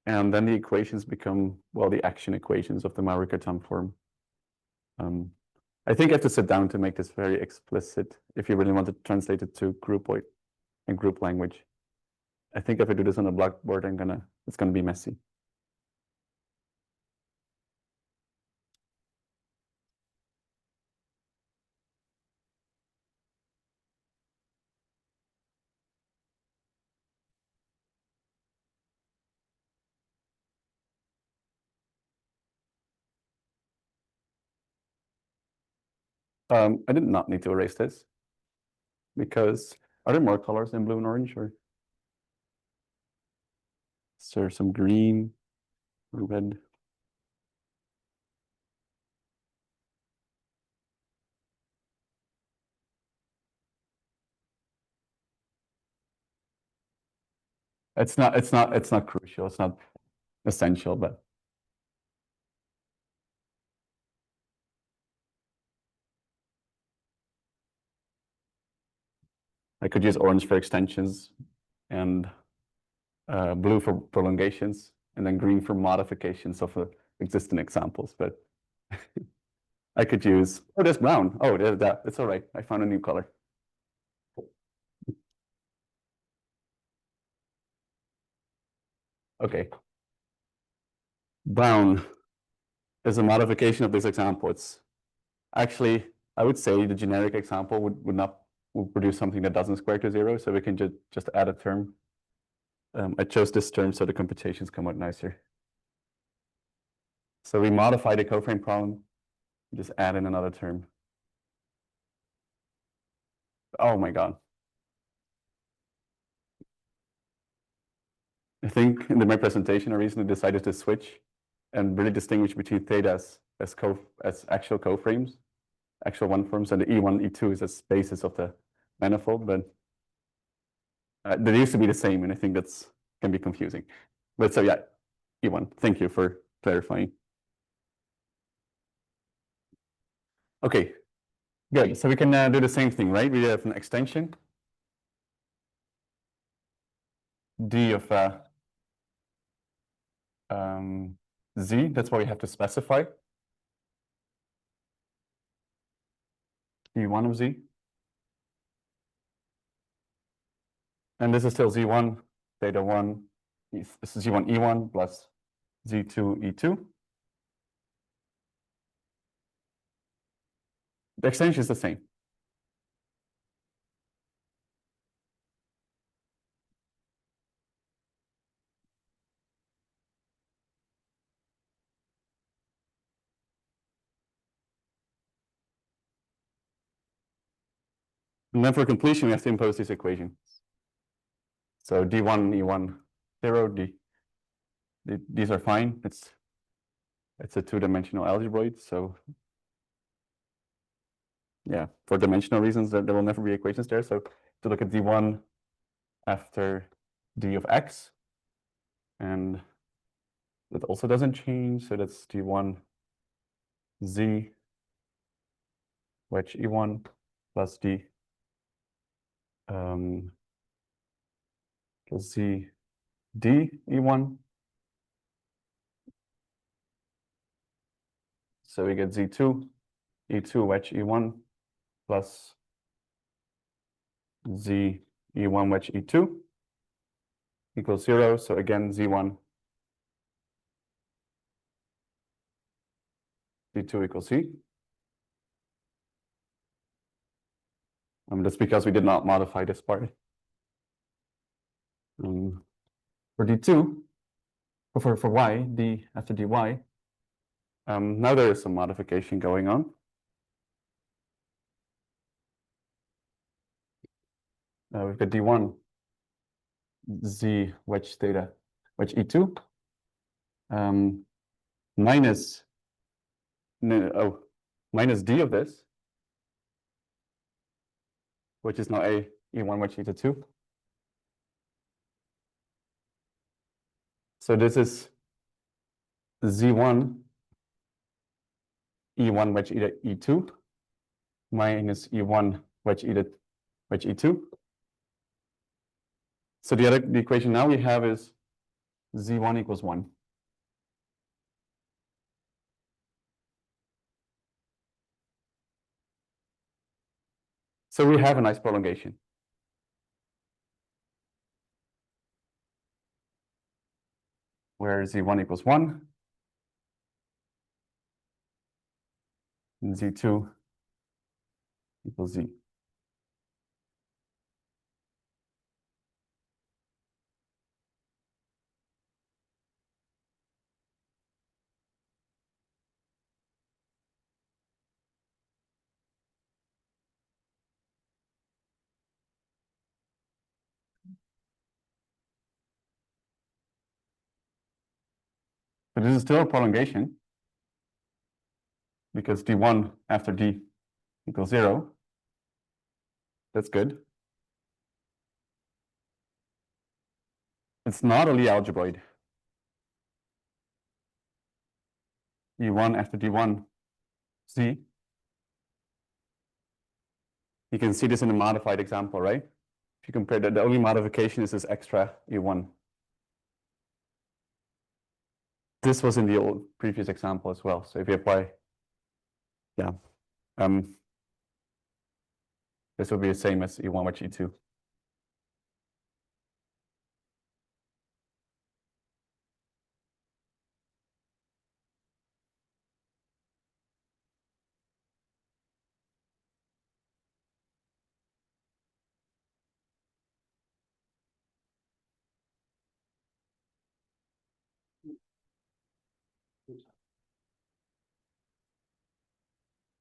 And then the equations become, well, the action equations of the Maruka-Tam form. I think I have to sit down to make this very explicit if you really want to translate it to groupoid and group language. I think if I do this on a blackboard, it's gonna be messy. I did not need to erase this because are there more colors than blue and orange, or is there some green or red? It's not crucial. It's not essential, but I could use orange for extensions and blue for prolongations, and then green for modifications of existing examples. But I could use, oh, there's brown. Oh, there's that. It's all right. I found a new color. Okay. Brown is a modification of this example. It's actually, I would say the generic example would produce something that doesn't square to 0. So we can just add a term. I chose this term so the computations come out nicer. So we modify the coframe problem, just add in another term. Oh my God. I think in my presentation, I recently decided to switch and really distinguish between thetas as actual coframes, actual one forms, and the E1, E2 is a basis of the manifold, but they used to be the same, and I think that's can be confusing. But so yeah, E1, thank you for clarifying. Okay, good. So we can do the same thing, right? We have an extension d of z. That's what we have to specify. E1 of z. And this is still z1, theta 1, this is z1 e1 plus z2 e2. The extension is the same. And then for completion, we have to impose this equation. So d1, e1, 0, these are fine. It's a two-dimensional algebroid. So yeah, for dimensional reasons, there will never be equations there. So to look at d1 after d of x, and that also doesn't change. So that's d1 z wedge e1 plus d plus z d e1. So we get z2 e2 wedge e1 plus z e1 wedge e2 equals 0. So again, z1 z2 equals z. That's because we did not modify this part. For d2, for y, d after dy, now there is some modification going on. We've got d1 z wedge theta wedge e2 minus d of this, which is now a e1 wedge e2. So this is z1 e1 wedge e2 minus e1 wedge e2. So the equation now we have is z1 equals 1. So we have a nice prolongation. Where z1 equals 1, and z2 equals z. But this is still a prolongation because d1 after d equals 0. That's good. It's not a Lie algebroid. E1 after d1 z. You can see this in a modified example, right? If you compare that, the only modification is this extra E1. This was in the old previous example as well. So if you apply, yeah, this will be the same as E1 with E2.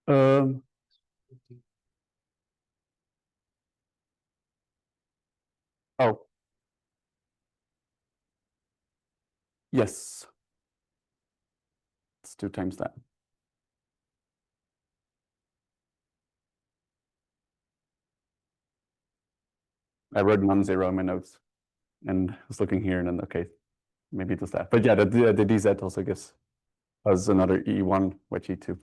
Um, oh, yes. It's 2 times that. I wrote non-zero in my notes and was looking here and then, okay, maybe it was that. But yeah, the dz also gives us another E1 with E2.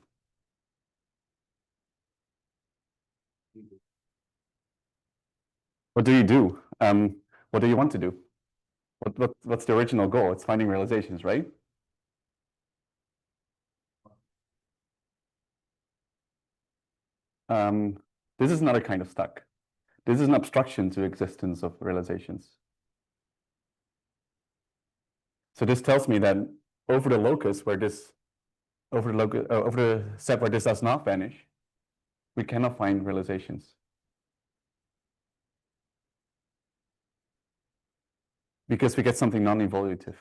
What do you do? What do you want to do? What's the original goal? It's finding realizations, right? This is another kind of stuck. This is an obstruction to existence of realizations. So this tells me that over the locus where this, over the set where this does not vanish, we cannot find realizations. Because we get something non-evolutive.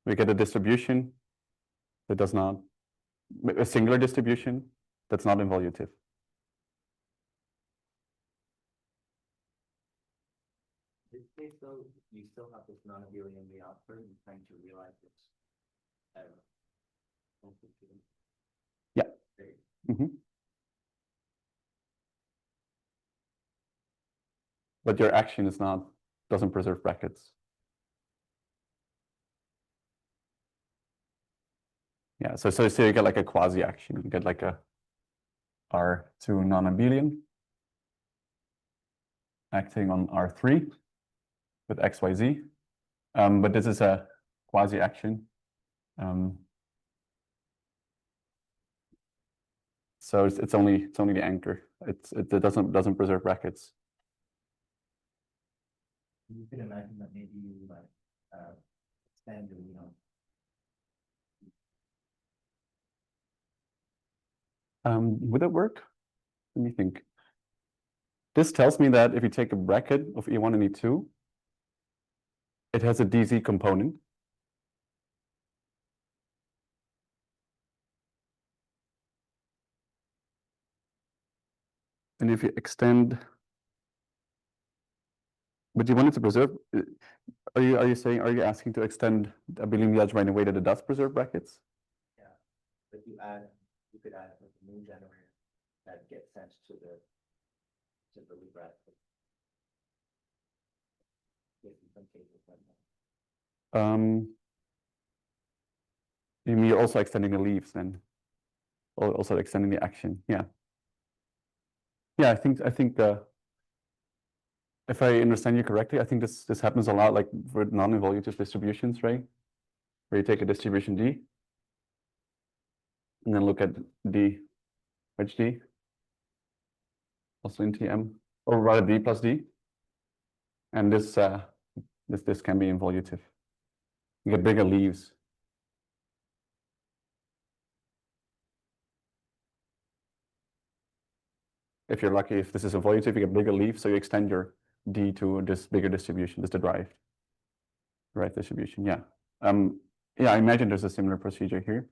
We get a distribution that does not, a singular distribution that's not involutive. In this case, though, you still have this non-abelian reoperator and trying to realize this. Yeah. Mm-hmm. But your action is not, doesn't preserve brackets. Yeah, so you get like a quasi-action. You get like a R2 non-abelian acting on R3 with XYZ. But this is a quasi-action. So it's only the anchor. It doesn't preserve brackets. You could imagine that maybe you like expand your, Would that work? Let me think. This tells me that if you take a bracket of E1 and E2, it has a DZ component. And if you extend, but you want it to preserve, are you asking to extend abelian algebra in a way that it does preserve brackets? yeah, but you could add like a new generator that gets sent to the loop bracket. Yes, in some cases like that. You mean you're also extending the leaves then? Also extending the action, yeah. Yeah, I think if I understand you correctly, I think this happens a lot like with non-evolutive distributions, right? Where you take a distribution D and then look at D, wedge D, also in TM, or rather D plus D. And this can be involutive. You get bigger leaves. If you're lucky, if this is involutive, you get bigger leaves, so you extend your D to this bigger distribution, this derived distribution, yeah. Yeah, I imagine there's a similar procedure here.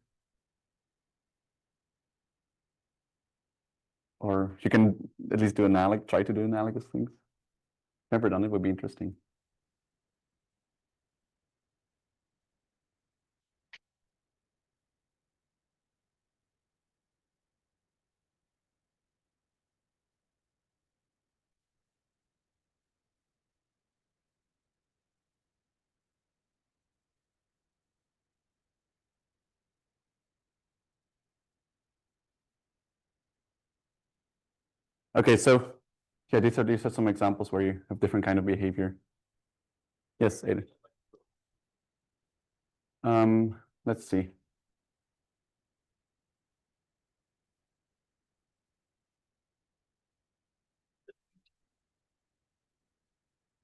Or you can at least do try to do analogous things. Never done it, would be interesting. Okay, so yeah, these are some examples where you have different kind of behavior. Yes, Aiden. Let's see.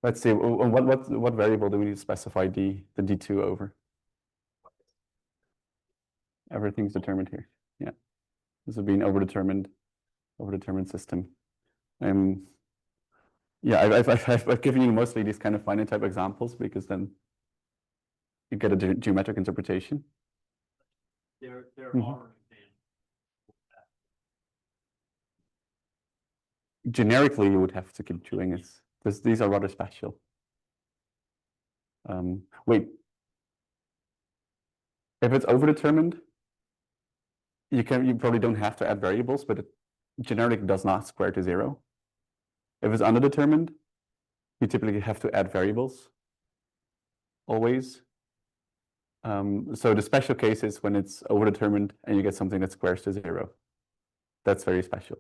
Let's see. What variable do we need to specify the d2 over? Everything's determined here. Yeah, this would be an overdetermined system. Yeah, I've given you mostly these kind of finite type examples because then you get a geometric interpretation. There Mhm. are Generically, you would have to keep doing it because these are rather special. Wait, if it's overdetermined, you probably don't have to add variables, but it generic does not square to 0. If it's underdetermined, you typically have to add variables always. So the special case is when it's overdetermined and you get something that squares to 0. That's very special.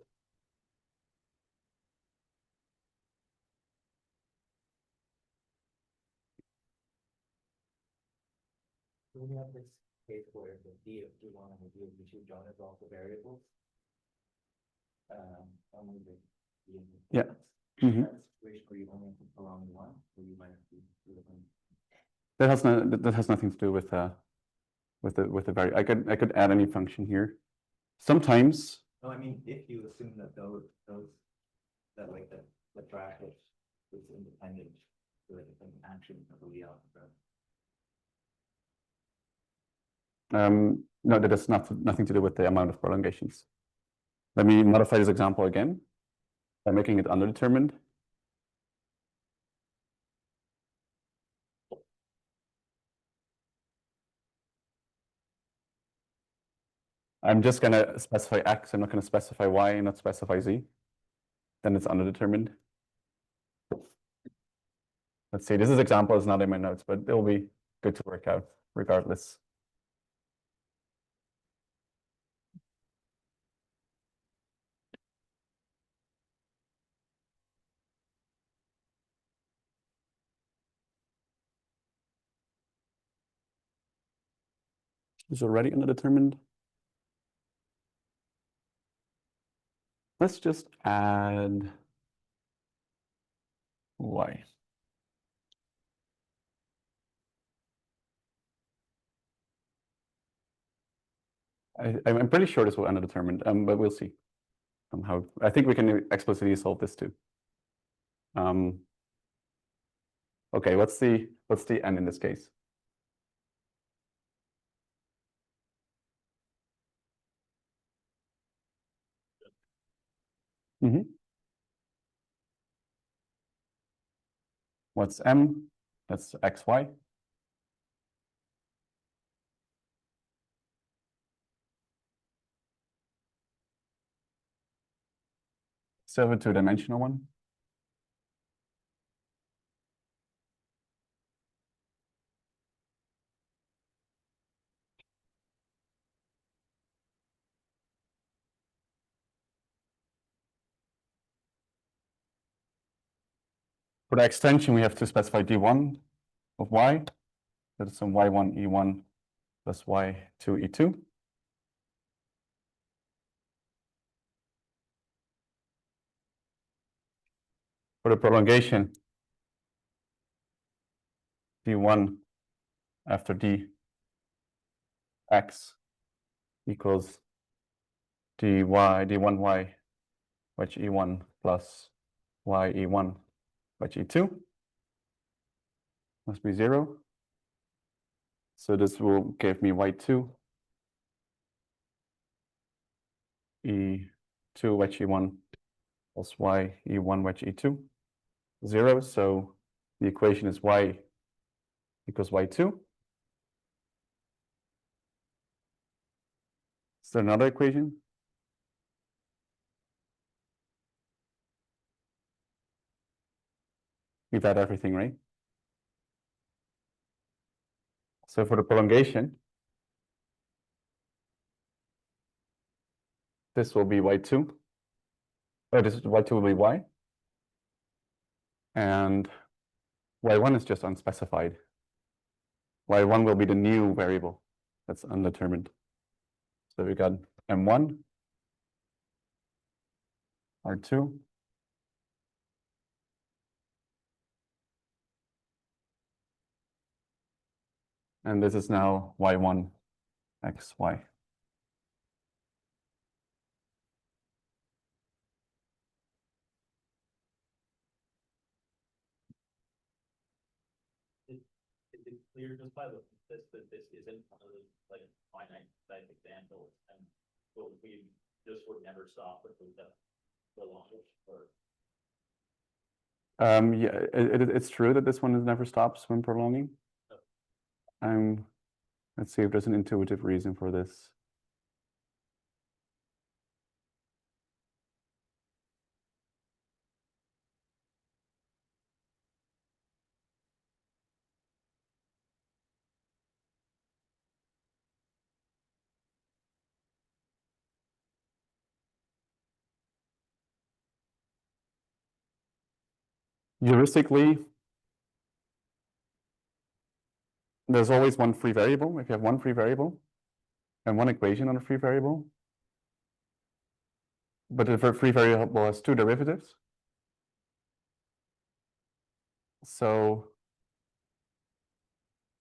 We have this case where the d of d1 and the d of d2 don't involve the variables. Only the d of the Yeah. Mhm. That's a situation where you only have to prolong one, or you might have to do the one. That has nothing to do with the I could add any function here. Sometimes No, I mean, if you assume that that like the bracket is independent, so that it's an action of the Lie algebra. no, that has nothing to do with the amount of prolongations. Let me modify this example again by making it underdetermined. I'm just going to specify x. I'm not going to specify y and not specify z. Then it's underdetermined. Let's see. This example is not in my notes, but it'll be good to work out regardless. Is already underdetermined. Let's just add y. I'm pretty sure this will underdetermined, but we'll see. How I think we can explicitly solve this too. Okay, what's the n in this case? What's m? That's xy. Still have a two-dimensional one. For the extension, we have to specify d1 of y. That's some y1 e1 plus y2 e2. For the prolongation, d1 after d x equals d1y wedge e1 plus y e1 wedge e2 must be 0. So this will give me y2 e2 wedge e1 plus y e1 wedge e2 0, so the equation is y equals y2. Is there another equation? We've had everything, right? So for the prolongation, this will be y2. Oh, this is y2 will be y. And y1 is just unspecified. Y1 will be the new variable that's undetermined. So we got m1, r2, and this is now y1 xy. Is it clear just by looking at this that this isn't one of those like finite type examples, and so we just would never stop with the longest or? Yeah, it's true that this one never stops when prolonging. Let's see if there's an intuitive reason for this. Heuristically, there's always one free variable. If you have one free variable and one equation on a free variable, but if a free variable has two derivatives, so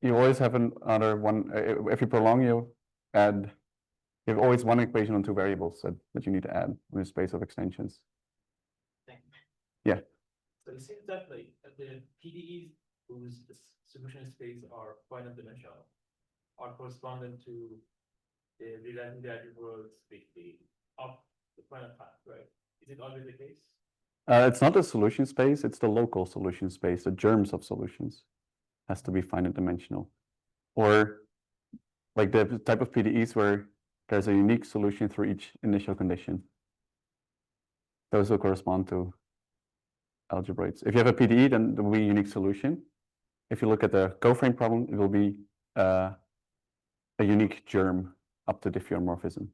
you always have another one. If you prolong, you have always one equation on two variables that you need to add in a space of extensions. Yeah. So it seems that like the PDEs whose solution space are finite dimensional are correspondent to the realizing the algebroids basically of the finite path, right? Is it always the case? It's not the solution space, it's the local solution space, the germs of solutions has to be finite dimensional. Or like the type of PDEs where there's a unique solution for each initial condition. Those will correspond to algebroids. If you have a PDE, then there will be a unique solution. If you look at the coframe problem, it will be a unique germ up to diffeomorphism.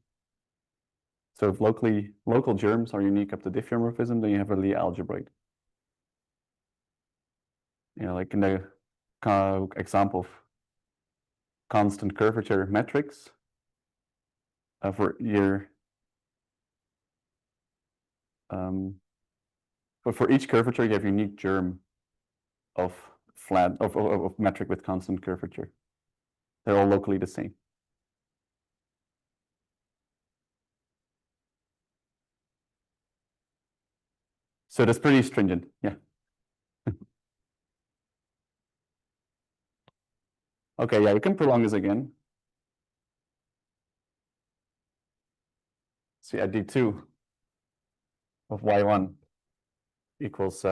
So if local germs are unique up to diffeomorphism, then you have a Lie algebroid. You know, like in the example of constant curvature metrics for your but for each curvature you have unique germ of metric with constant curvature. They're all locally the same. So that's pretty stringent, yeah. Okay, yeah, we can prolong this again. So yeah, d2 of y1 equals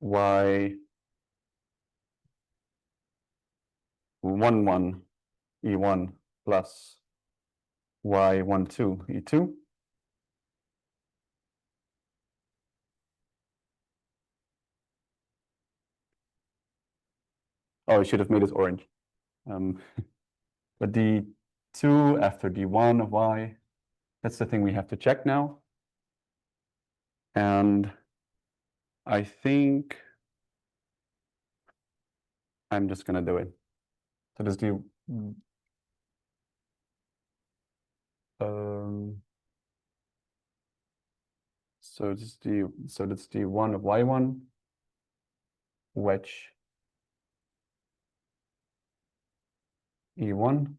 y11 e1 plus y12 e2. Oh, I should have made this orange. But d2 after d1 of y, that's the thing we have to check now. And I think I'm just gonna do it. So this d so that's d1 of y1 wedge e1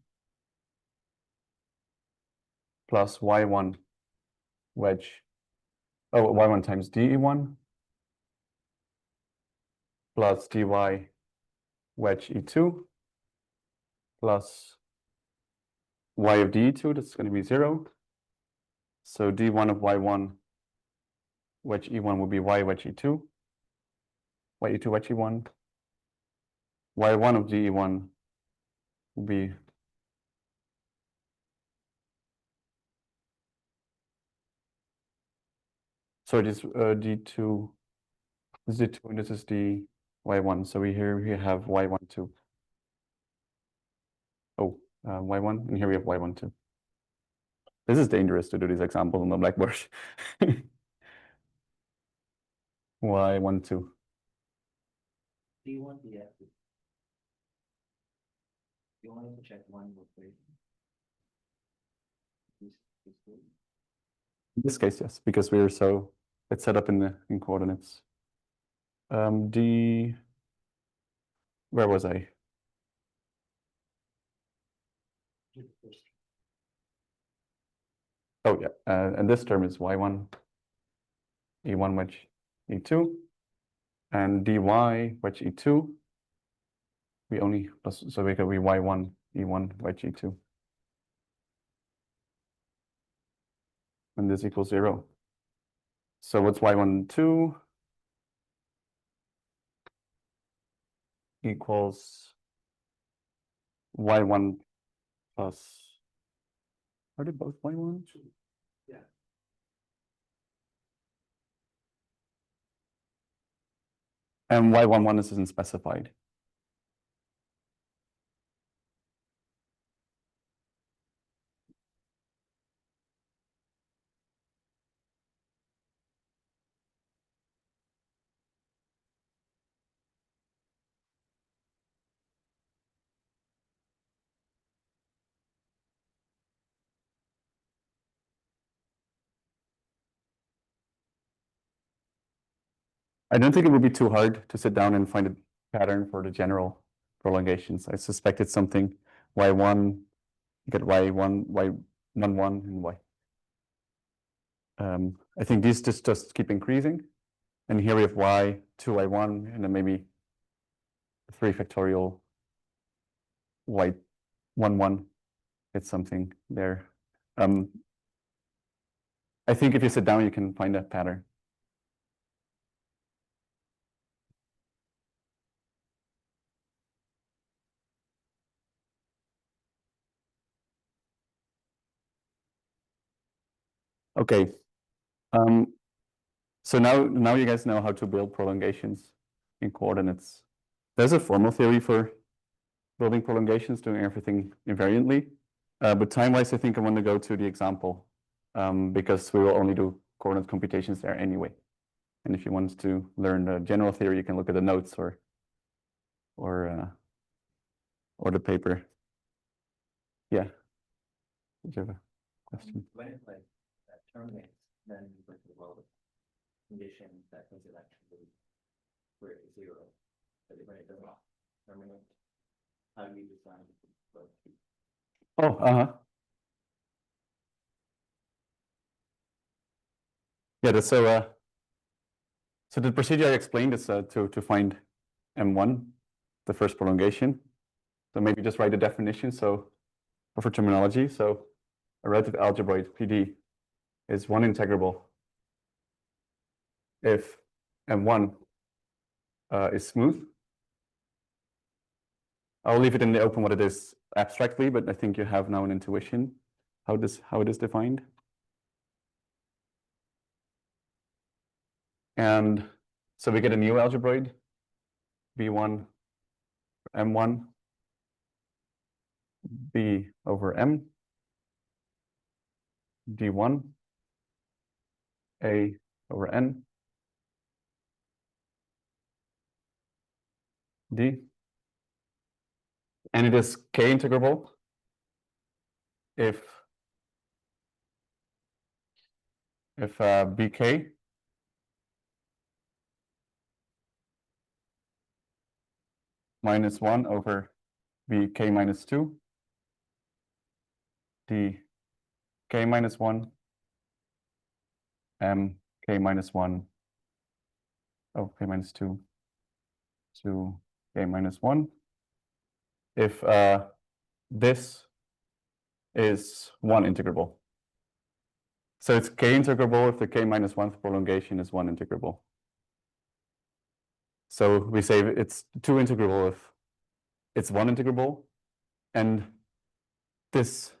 plus y1 wedge y1 times de1 plus dy wedge e2 plus y of de2, that's going to be 0. So d1 of y1 wedge E1 would be Y wedge E2, Y E2 wedge E1, Y1 of GE1 will be so it is D2, this is D2 and this is the Y1. So we have Y1 2. Oh, Y1, and here we have Y1 2. This is dangerous to do these examples on the blackboard. Y1 2. D1, yeah. You only have to check one equation. In this case, yes, because we are so it's set up in coordinates. D, where was I? Oh yeah, and this term is Y1, E1 wedge E2, and dy wedge E2. We only so we could be Y1, E1 wedge E2. And this equals 0. So what's Y1 2? Equals Y1 plus, are they both Y1? Yeah. And Y11 isn't specified. I don't think it would be too hard to sit down and find a pattern for the general prolongations. I suspect it's something Y1, you get Y1, Y11, and Y. I think these just keep increasing. And here we have Y2, Y1, and then maybe 3 factorial Y11. It's something there. I think if you sit down, you can find a pattern. Okay. So now you guys know how to build prolongations in coordinates. There's a formal theory for building prolongations, doing everything invariantly. But time-wise, I think I want to go to the example because we will only do coordinate computations there anyway. And if you want to learn the general theory, you can look at the notes or the paper. Yeah. Did you have a question? When it like that terminates, then you put the world condition that makes it actually where it's 0. But when it doesn't terminate, how do you design it? Oh, yeah, that's so the procedure I explained is to find M1, the first prolongation. So maybe just write the definition. So for terminology, so a relative algebroid PD is one integrable if M1 is smooth. I'll leave it in the open what it is abstractly, but I think you have now an intuition how it is defined. And so we get a new algebroid, B1 M1 B over M D1 A over N D, and it is K integrable if BK minus 1 over BK minus 2 D K minus 1 M K minus 1 K minus 2 to K minus 1 if this is one integrable. So it's k integrable if the k minus 1th prolongation is 1 integrable. So we say it's 2 integrable if it's 1 integrable, and this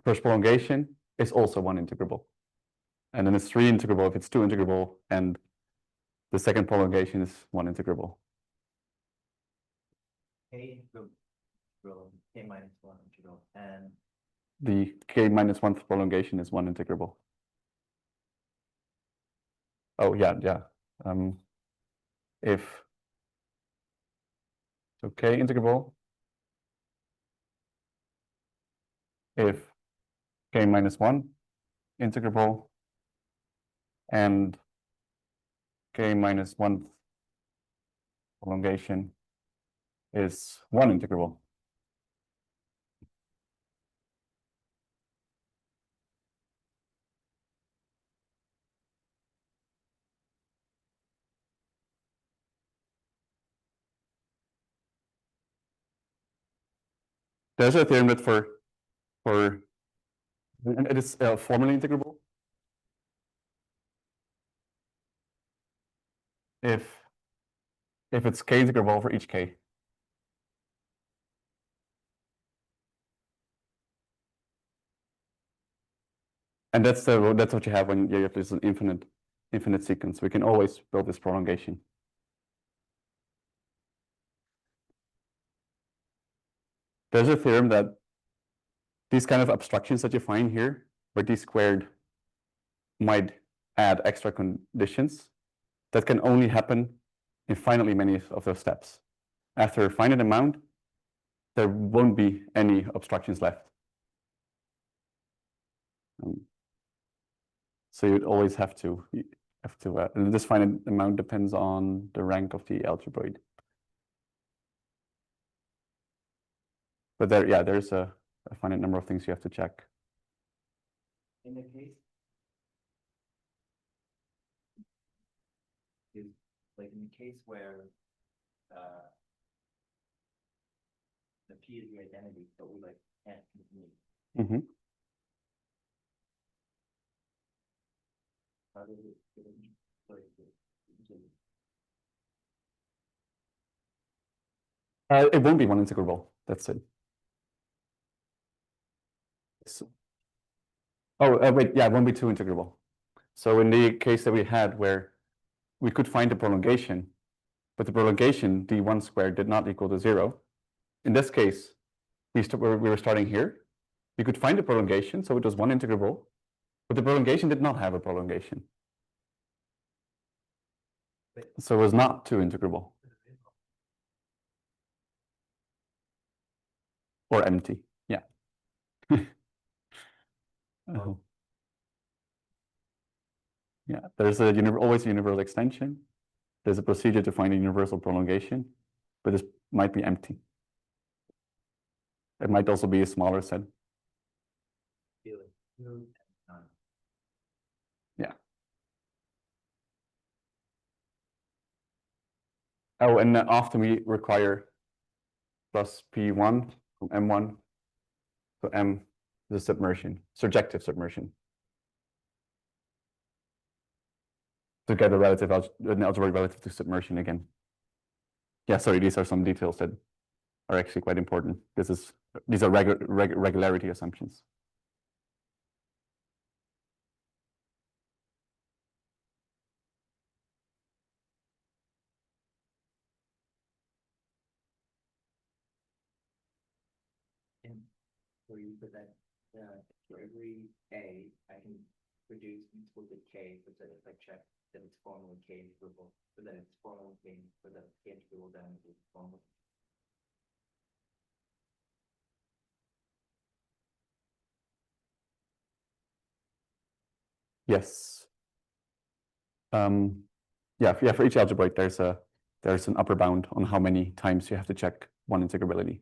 first prolongation is also 1 integrable. And then it's 3 integrable if it's 2 integrable, and the second prolongation is 1 integrable. K integral, K minus 1 integral, and The k minus 1th prolongation is 1 integrable. Oh, yeah. If so k integrable if k minus 1 integrable and k minus 1th prolongation is 1 integrable. There's a theorem that and it is formally integrable if it's k integrable for each k. And that's what you have when you have this infinite sequence. We can always build this prolongation. There's a theorem that these kind of abstractions that you find here, where d squared might add extra conditions, that can only happen in finitely many of those steps. After a finite amount, there won't be any obstructions left. So you'd always have to and this finite amount depends on the rank of the algebroid. But there's a finite number of things you have to check. in the case is like in the case where the P is the identity, but we like can't continue. Mm-hmm. How does it It won't be 1 integrable. That's it. Wait, yeah, it won't be 2 integrable. So in the case that we had where we could find the prolongation, but the prolongation d1 squared did not equal to 0. In this case, we were starting here. We could find the prolongation, so it was 1 integrable, but the prolongation did not have a prolongation. So it was not 2 integrable. Or empty, yeah. Yeah, there's always a universal extension. There's a procedure to find a universal prolongation, but this might be empty. It might also be a smaller set. Yeah. Oh, and often we require plus P1 from M1 to M the submersion, surjective submersion. To get a an algebraic relative to submersion again. Yeah, sorry, these are some details that are actually quite important. These are regularity assumptions. where you put that for every A, I can reduce equal to K, but then if I check that it's formally K integrable, but then it's formally K, but then K integrable down to formally. Yes. Yeah, for each algebraic, there's an upper bound on how many times you have to check one integrability.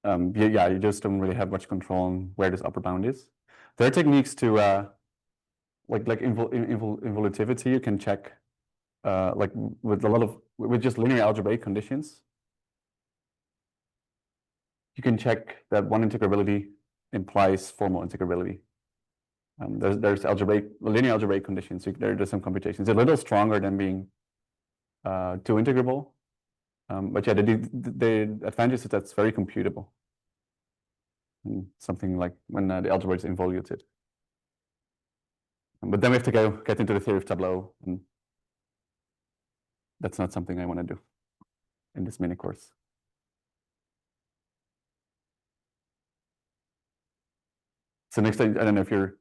You just don't really have much control on where this upper bound is. There are techniques to like involutivity. You can check like with just linear algebraic conditions. You can check that one integrability implies formal integrability. There's linear algebraic conditions. There's some computations. It's a little stronger than being two integrable. But yeah, the advantage is that's very computable. And something like when the algebra is involuted. But then we have to get into the theory of tableau, and that's not something I want to do in this mini course. So next thing, I don't know if you're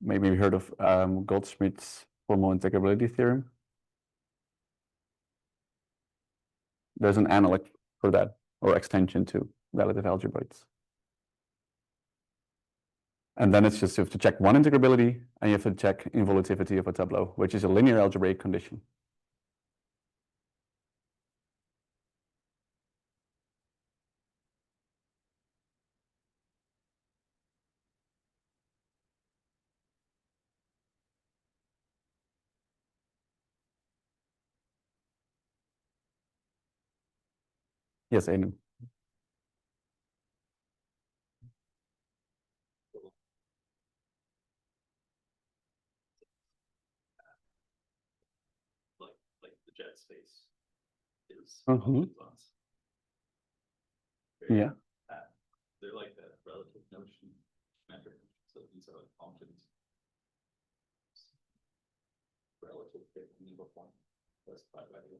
maybe heard of Goldschmidt's formal integrability theorem. There's an analog for that, or extension to relative algebroids. And then it's just you have to check one integrability, and you have to check involutivity of a tableau, which is a linear algebraic condition. Yes, Aiden. Like the jet space is. Mhm. Yeah. They're like that relative notion metric. So these are like functions. Relative to point specified by the.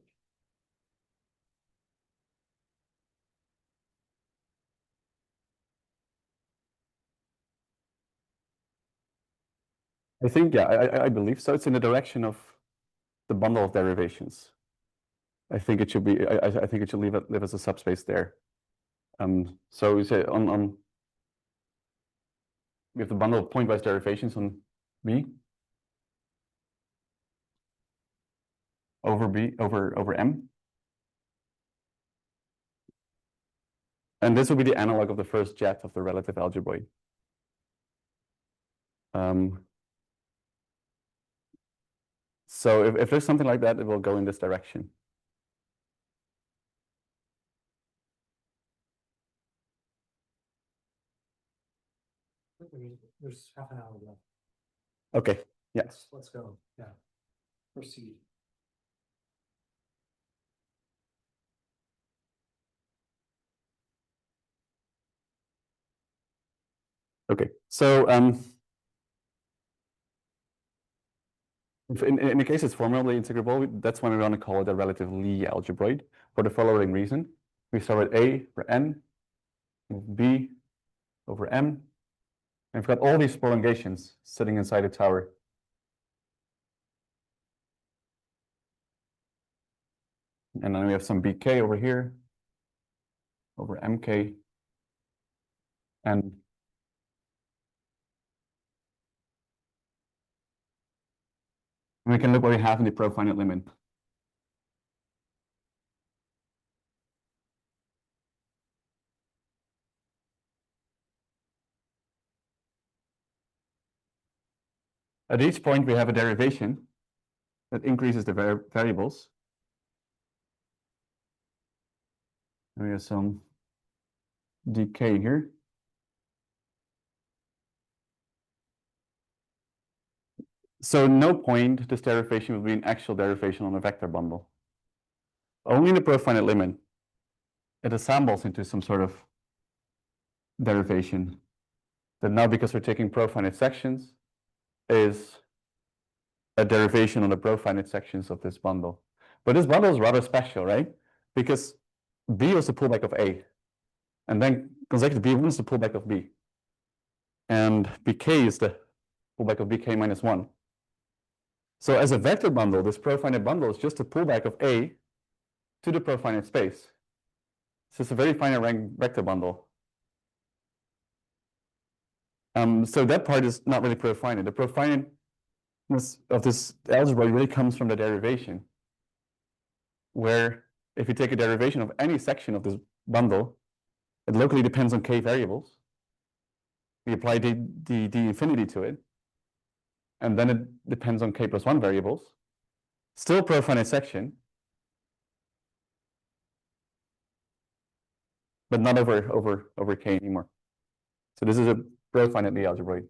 I think, yeah, I believe so. It's in the direction of the bundle of derivations. I think it should be, I think it should live as a subspace there. So we say on we have the bundle of pointwise derivations on B over M. And this will be the analog of the first jet of the relative algebroid. So if there's something like that, it will go in this direction. There's half an hour left. Okay, yes. Let's go. Yeah. Proceed. Okay, so if in the case it's formally integrable, that's when we want to call it a relative Lie algebroid for the following reason. We start with A for N, B over M, and we've got all these prolongations sitting inside a tower. And then we have some BK over here, over MK, and we can look what we have in the profinite limit. At each point, we have a derivation that increases the variables. And we have some decay here. So no point this derivation will be an actual derivation on a vector bundle. Only in the profinite limit, it assembles into some sort of derivation that now, because we're taking profinite sections, is a derivation on the profinite sections of this bundle. But this bundle is rather special, right? Because B was the pullback of A, and then consecutive B1 is the pullback of B. And BK is the pullback of BK minus 1. So as a vector bundle, this profinite bundle is just a pullback of A to the profinite space. So it's a very finite rank vector bundle. So that part is not really profinite. The profiniteness of this algebra really comes from the derivation, where if you take a derivation of any section of this bundle, it locally depends on k variables. We apply d infinity to it, and then it depends on k plus 1 variables. Still profinite section, but not over k anymore. So this is a profinite Lie algebroid.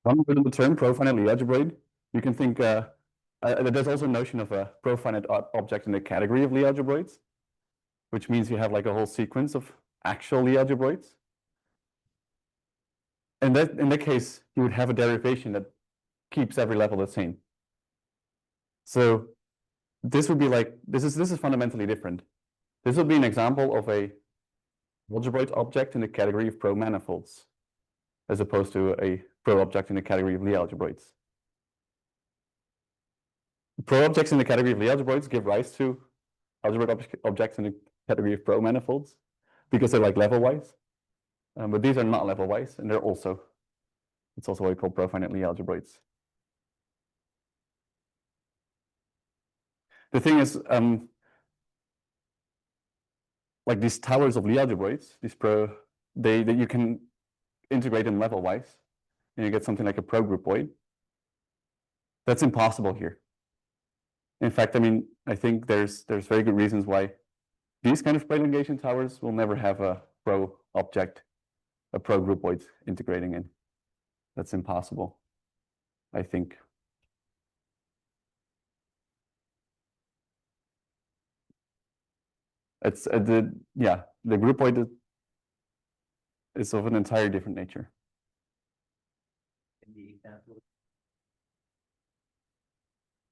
With the term profinitely algebroid, you can think there's also a notion of a profinite object in the category of Lie algebroids, which means you have like a whole sequence of actual Lie algebroids. And that in that case, you would have a derivation that keeps every level the same. So this would be like this is fundamentally different. This would be an example of a algebroid object in the category of pro-manifolds, as opposed to a pro-object in the category of Lie algebroids. Pro-objects in the category of Lie algebroids give rise to algebroid objects in the category of pro-manifolds because they're like level-wise. But these are not level-wise, and it's also what we call profinite Lie algebroids. The thing is, like these towers of Lie algebroids, that you can integrate them level-wise, and you get something like a pro-groupoid. That's impossible here. In fact, I mean, I think there's very good reasons why these kind of prolongation towers will never have a pro-object, a pro-groupoid integrating in. That's impossible, I think. It's the groupoid is of an entirely different nature. In the example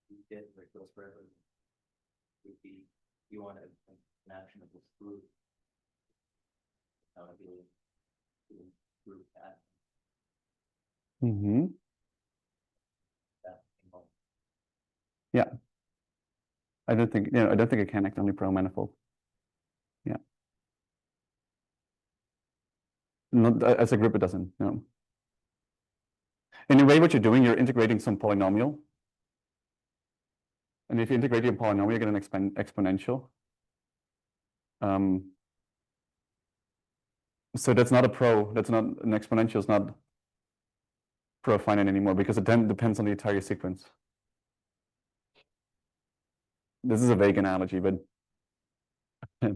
you did with those forever would be you want an actionable group. Accountability to group that Mm-hmm. involved. Yeah. I don't think it can act on a pro-manifold. Yeah. Not as a group, it doesn't. No. In a way, what you're doing, you're integrating some polynomial. And if you integrate your polynomial, you get an exponential. So that's not an exponential is not profinite anymore because it then depends on the entire sequence. This is a vague analogy, but I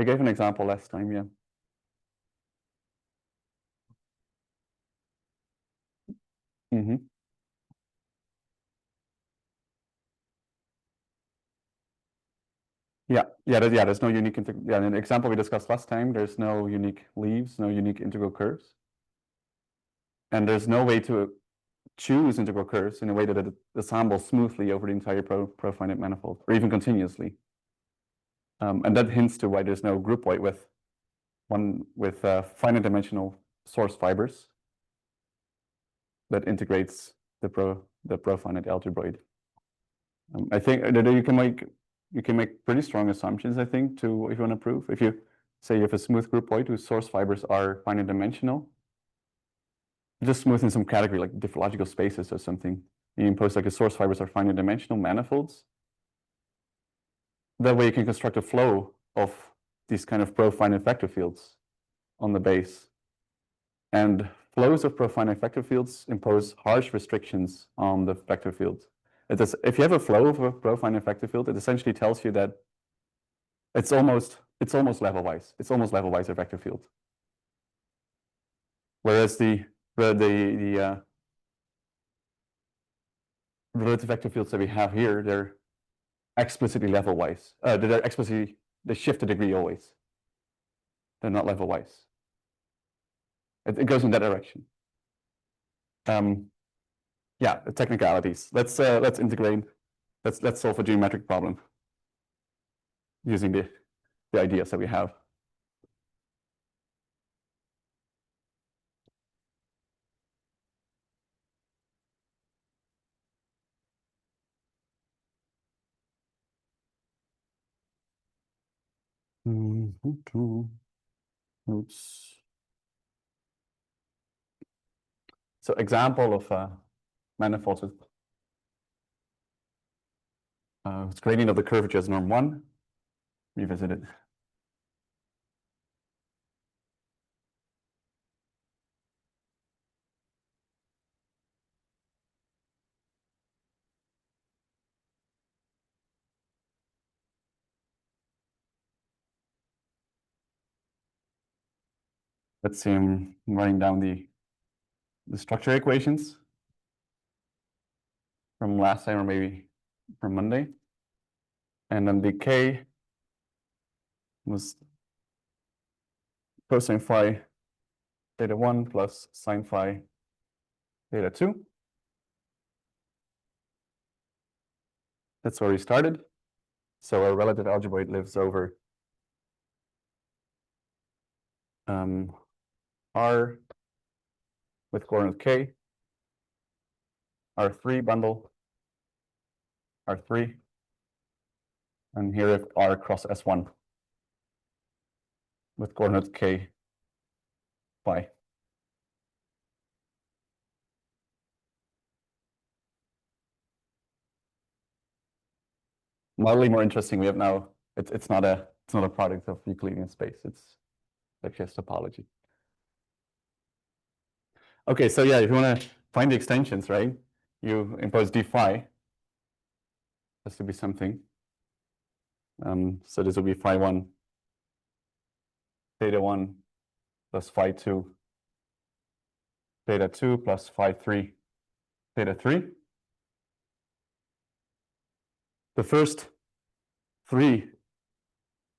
gave an example last time, yeah. Mm-hmm. There's no unique in the example we discussed last time, there's no unique leaves, no unique integral curves. And there's no way to choose integral curves in a way that it assembles smoothly over the entire profinite manifold, or even continuously. And that hints to why there's no groupoid with finite dimensional source fibers that integrates the profinite algebroid. I think that you can make pretty strong assumptions, I think, if you want to prove. If you say you have a smooth groupoid whose source fibers are finite dimensional, just smooth in some category like differential spaces or something. You impose like the source fibers are finite dimensional manifolds. That way you can construct a flow of these kind of profinite vector fields on the base. And flows of profinite vector fields impose harsh restrictions on the vector field. If you have a flow of a profinite vector field, it essentially tells you that it's almost level-wise. It's almost level-wise a vector field. Whereas the relative vector fields that we have here, they're explicitly level-wise. They shift a degree always. They're not level-wise. It goes in that direction. Yeah, the technicalities. Let's integrate. Let's solve a geometric problem using the ideas that we have. Oops. So example of manifolds with gradient of the curvature is norm 1. Revisit it. Let's see, I'm writing down the structure equations from last time or maybe from Monday. And then the K was cosine phi theta 1 plus sine phi theta 2. That's where we started. So our relative algebroid lives over R with coordinate K, R3 bundle, R3, and here if R cross S1 with coordinate K phi. Mildly more interesting, we have now, it's not a product of Euclidean space, it's just topology. Okay, so yeah, if you want to find the extensions, right, you impose d phi, has to be something. So this will be phi 1, theta 1 plus phi 2, theta 2 plus phi 3, theta 3. The first three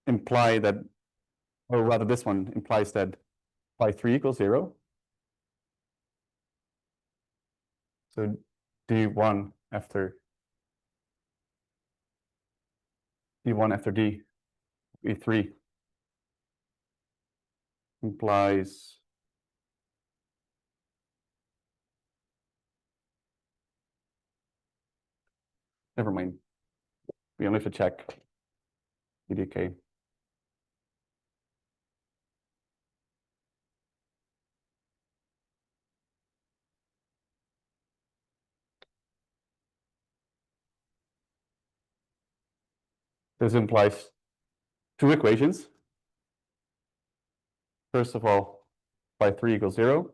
imply that, or rather this one implies that phi 3 equals 0. So d1 after d, e3 implies never mind. We only have to check EDK. This implies two equations. First of all, phi 3 equals 0.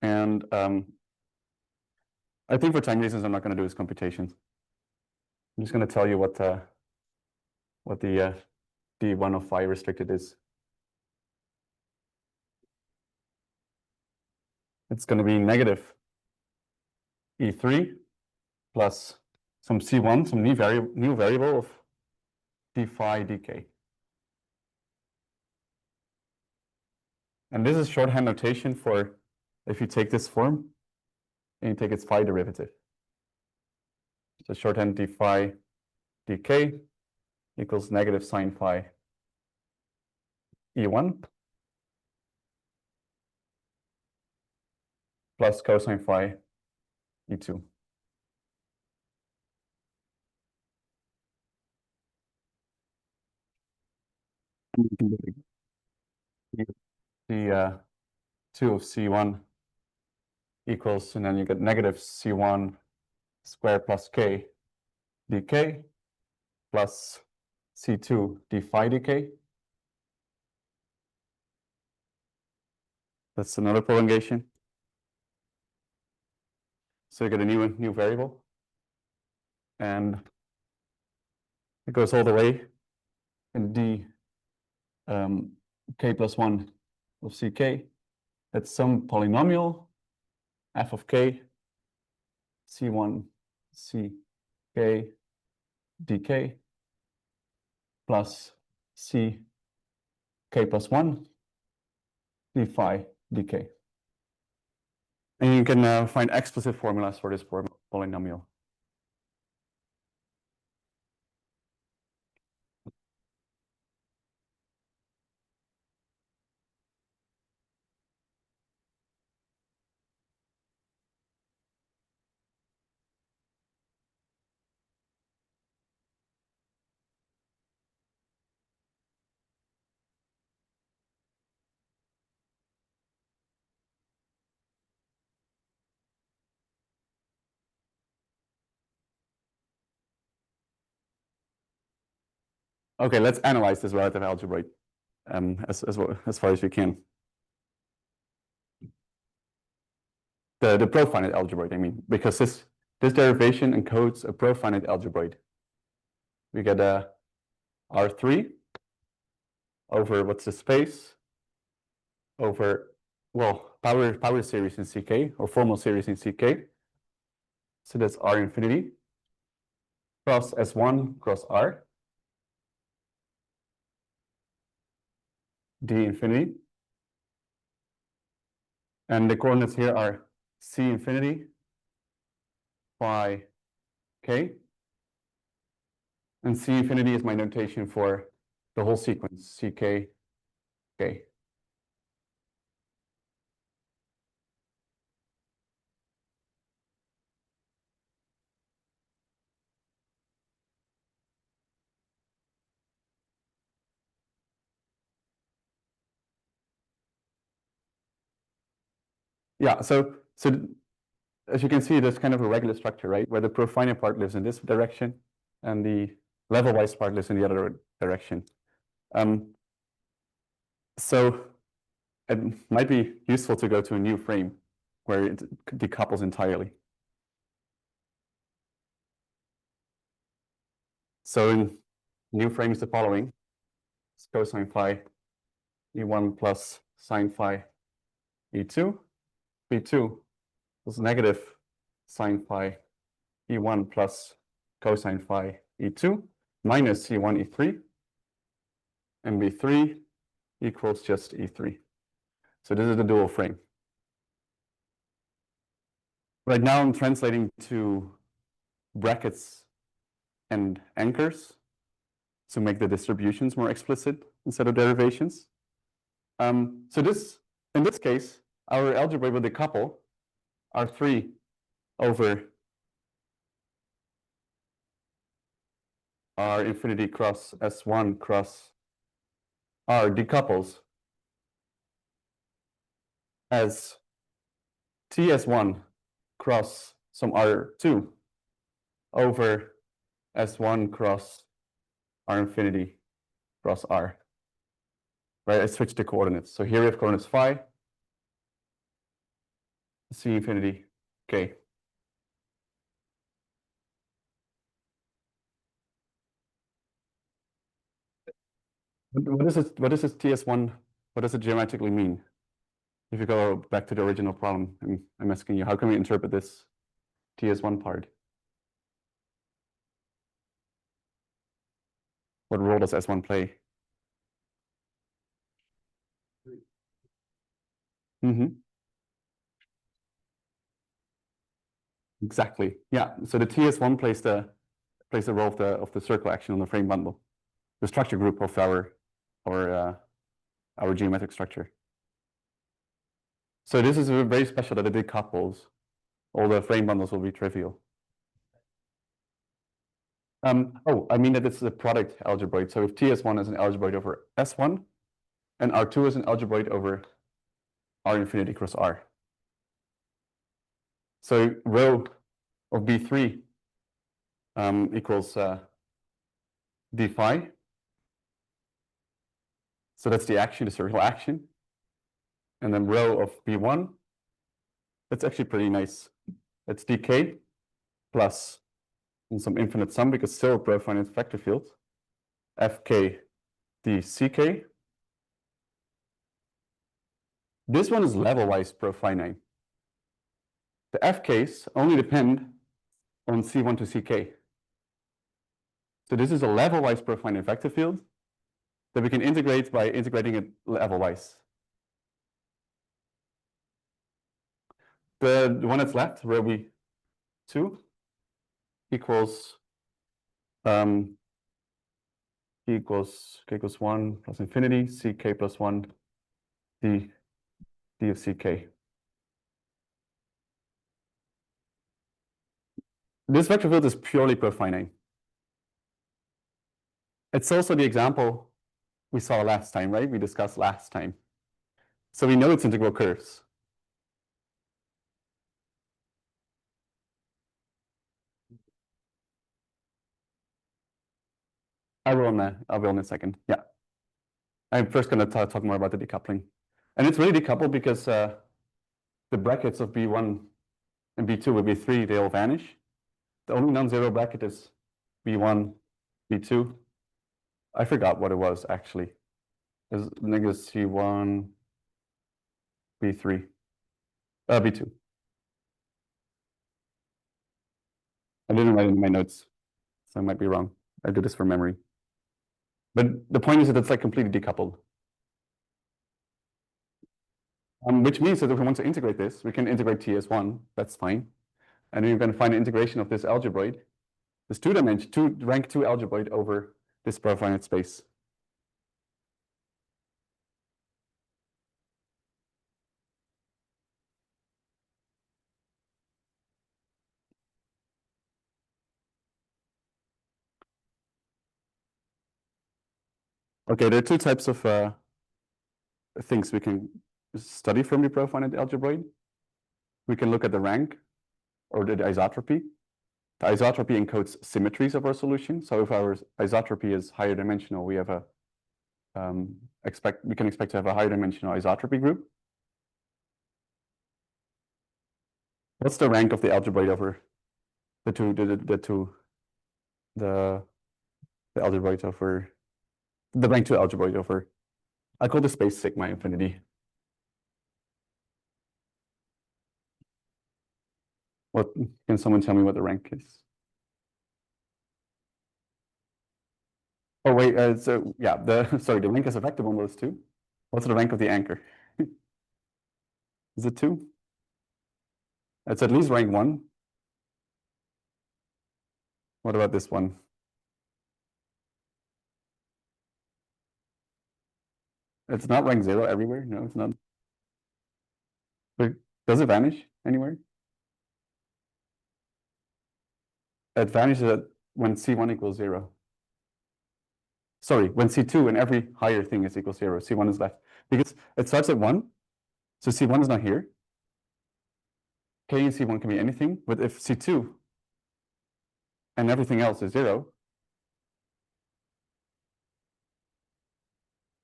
And I think for time reasons, I'm not going to do this computation. I'm just going to tell you what the d1 of phi restricted is. It's going to be negative e3 plus some c1, some new variable of d phi dk. And this is shorthand notation for if you take this form and you take its phi derivative. So shorthand d phi dk equals negative sine phi e1 plus cosine phi e2. The 2 of c1 equals, and then you get negative c1 squared plus k dk plus c2 d phi dk. That's another prolongation. So you get a new variable, and it goes all the way in d k plus 1 of ck. That's some polynomial f of k c1 ck dk plus c k plus 1 d phi dk. And you can find explicit formulas for this polynomial. Okay, let's analyze this relative algebroid as far as we can. The profinite algebroid, I mean, because this derivation encodes a profinite algebroid. We get R3 over what's the space over, well, power series in CK or formal series in CK. So that's R infinity cross S1 cross R D infinity. And the coordinates here are C infinity, phi K. And C infinity is my notation for the whole sequence, CK, K. Yeah, so as you can see, there's kind of a regular structure, right? Where the profinite part lives in this direction and the level-wise part lives in the other direction. So it might be useful to go to a new frame where it decouples entirely. So in new frame is the following. It's cosine phi E1 plus sine phi E2. B2 is negative sine phi E1 plus cosine phi E2 minus E1 E3. And B3 equals just E3. So this is the dual frame. Right now I'm translating to brackets and anchors to make the distributions more explicit instead of derivations. So in this case, our algebra will decouple R3 over R infinity cross S1 cross R decouples as TS1 cross some R2 over S1 cross R infinity cross R. Right, I switched the coordinates. So here we have coordinates phi, C infinity, K. What is this TS1? What does it geometrically mean? If you go back to the original problem, I'm asking you, how can we interpret this TS1 part? What role does S1 play? Exactly. Yeah. So the TS1 plays the role of the circle action on the frame bundle, the structure group of our geometric structure. So this is very special that it decouples. All the frame bundles will be trivial. Oh, I mean that it's a product algebroid. So if TS1 is an algebroid over S1, and R2 is an algebroid over R infinity cross R. So rho of B3 equals d phi. So that's the action, the circle action. And then rho of B1, that's actually pretty nice. It's dk plus and some infinite sum because still a profinite vector field. Fk dck. This one is level-wise profinite. The fk's only depend on C1 to ck. So this is a level-wise profinite vector field that we can integrate by integrating it level-wise. The one that's left, rho B2 equals k equals 1 plus infinity, ck plus 1 d of ck. This vector field is purely profinite. It's also the example we saw last time, right? We discussed last time. So we know it's integral curves. I will in a second. Yeah. I'm first going to talk more about the decoupling. And it's really decoupled because the brackets of B1 and B2 with B3, they all vanish. The only non-zero bracket is B1, B2, I forgot what it was actually. Is negative C1, B3, B2. I didn't write it in my notes, so I might be wrong. I did this from memory. But the point is that it's like completely decoupled. Which means that if we want to integrate this, we can integrate T as 1, that's fine. And then you're going to find an integration of this algebroid, this rank 2 algebroid over this profinite space. Okay, there are two types of things we can study from the profinite algebroid. We can look at the rank or the isotropy. The isotropy encodes symmetries of our solution. So if our isotropy is higher dimensional, we have a we can expect to have a higher dimensional isotropy group. What's the rank of the algebroid over the algebroid over the rank 2 algebroid over? I call the space sigma infinity. What can someone tell me what the rank is? Oh wait, so yeah, sorry, the rank is effective on those two. What's the rank of the anchor? Is it 2? It's at least rank 1. What about this one? It's not rank 0 everywhere. No, it's not. But does it vanish anywhere? It vanishes when C1 equals 0. Sorry, when C2 and every higher thing is equal 0, C1 is left. Because it starts at 1, so C1 is not here. K and C1 can be anything, but if C2 and everything else is 0,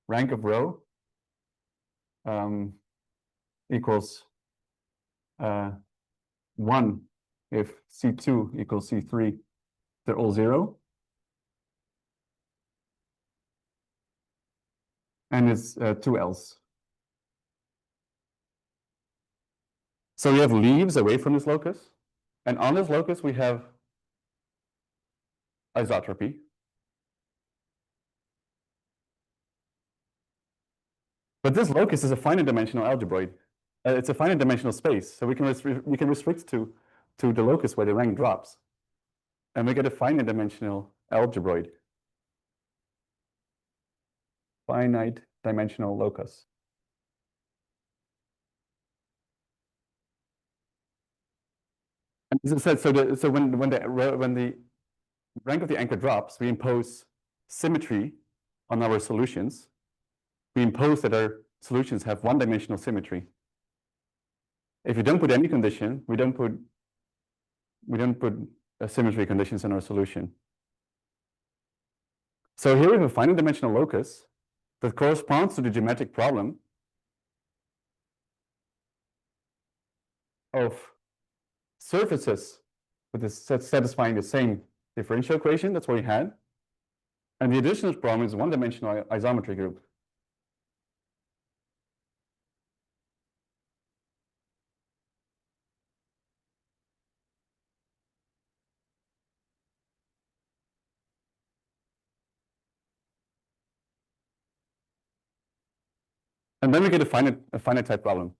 rank of row equals 1 if C2 equals C3, they're all 0. And it's 2 else. So we have leaves away from this locus. And on this locus, we have isotropy. But this locus is a finite dimensional algebroid. It's a finite dimensional space. So we can restrict to the locus where the rank drops. And we get a finite dimensional algebroid. Finite dimensional locus. And as I said, so when the rank of the anchor drops, we impose symmetry on our solutions. We impose that our solutions have one-dimensional symmetry. If you don't put any condition, we don't put symmetry conditions in our solution. So here we have a finite dimensional locus that corresponds to the geometric problem of surfaces with this satisfying the same differential equation. That's what we had. And the additional problem is one-dimensional isometry group. And then we get a finite type problem.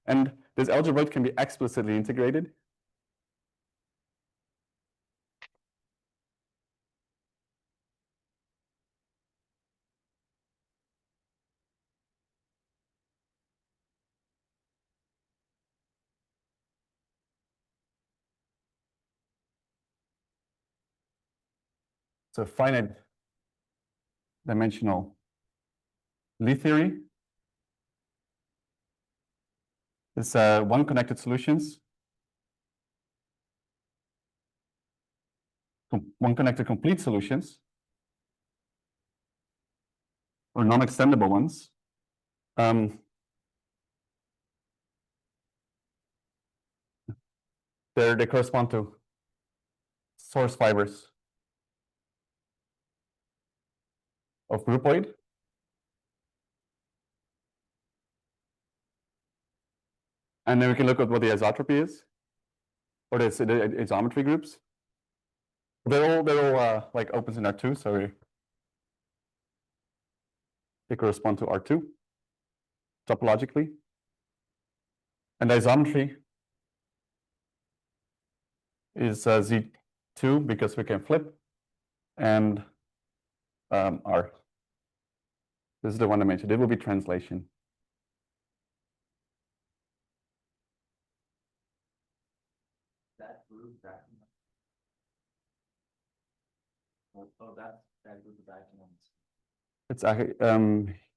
And this algebroid can be explicitly integrated. So finite dimensional Lie theory is one connected solutions, one connected complete solutions, or non-extendable ones. They correspond to source fibers. of groupoid. And then we can look at what the isotropy is, or the isometry groups. They're all like opens in R2, so they correspond to R2 topologically. And the isometry is Z2 because we can flip, and R. This is the one dimension. It will be translation. That group, that. Oh, that group of icons. It's actually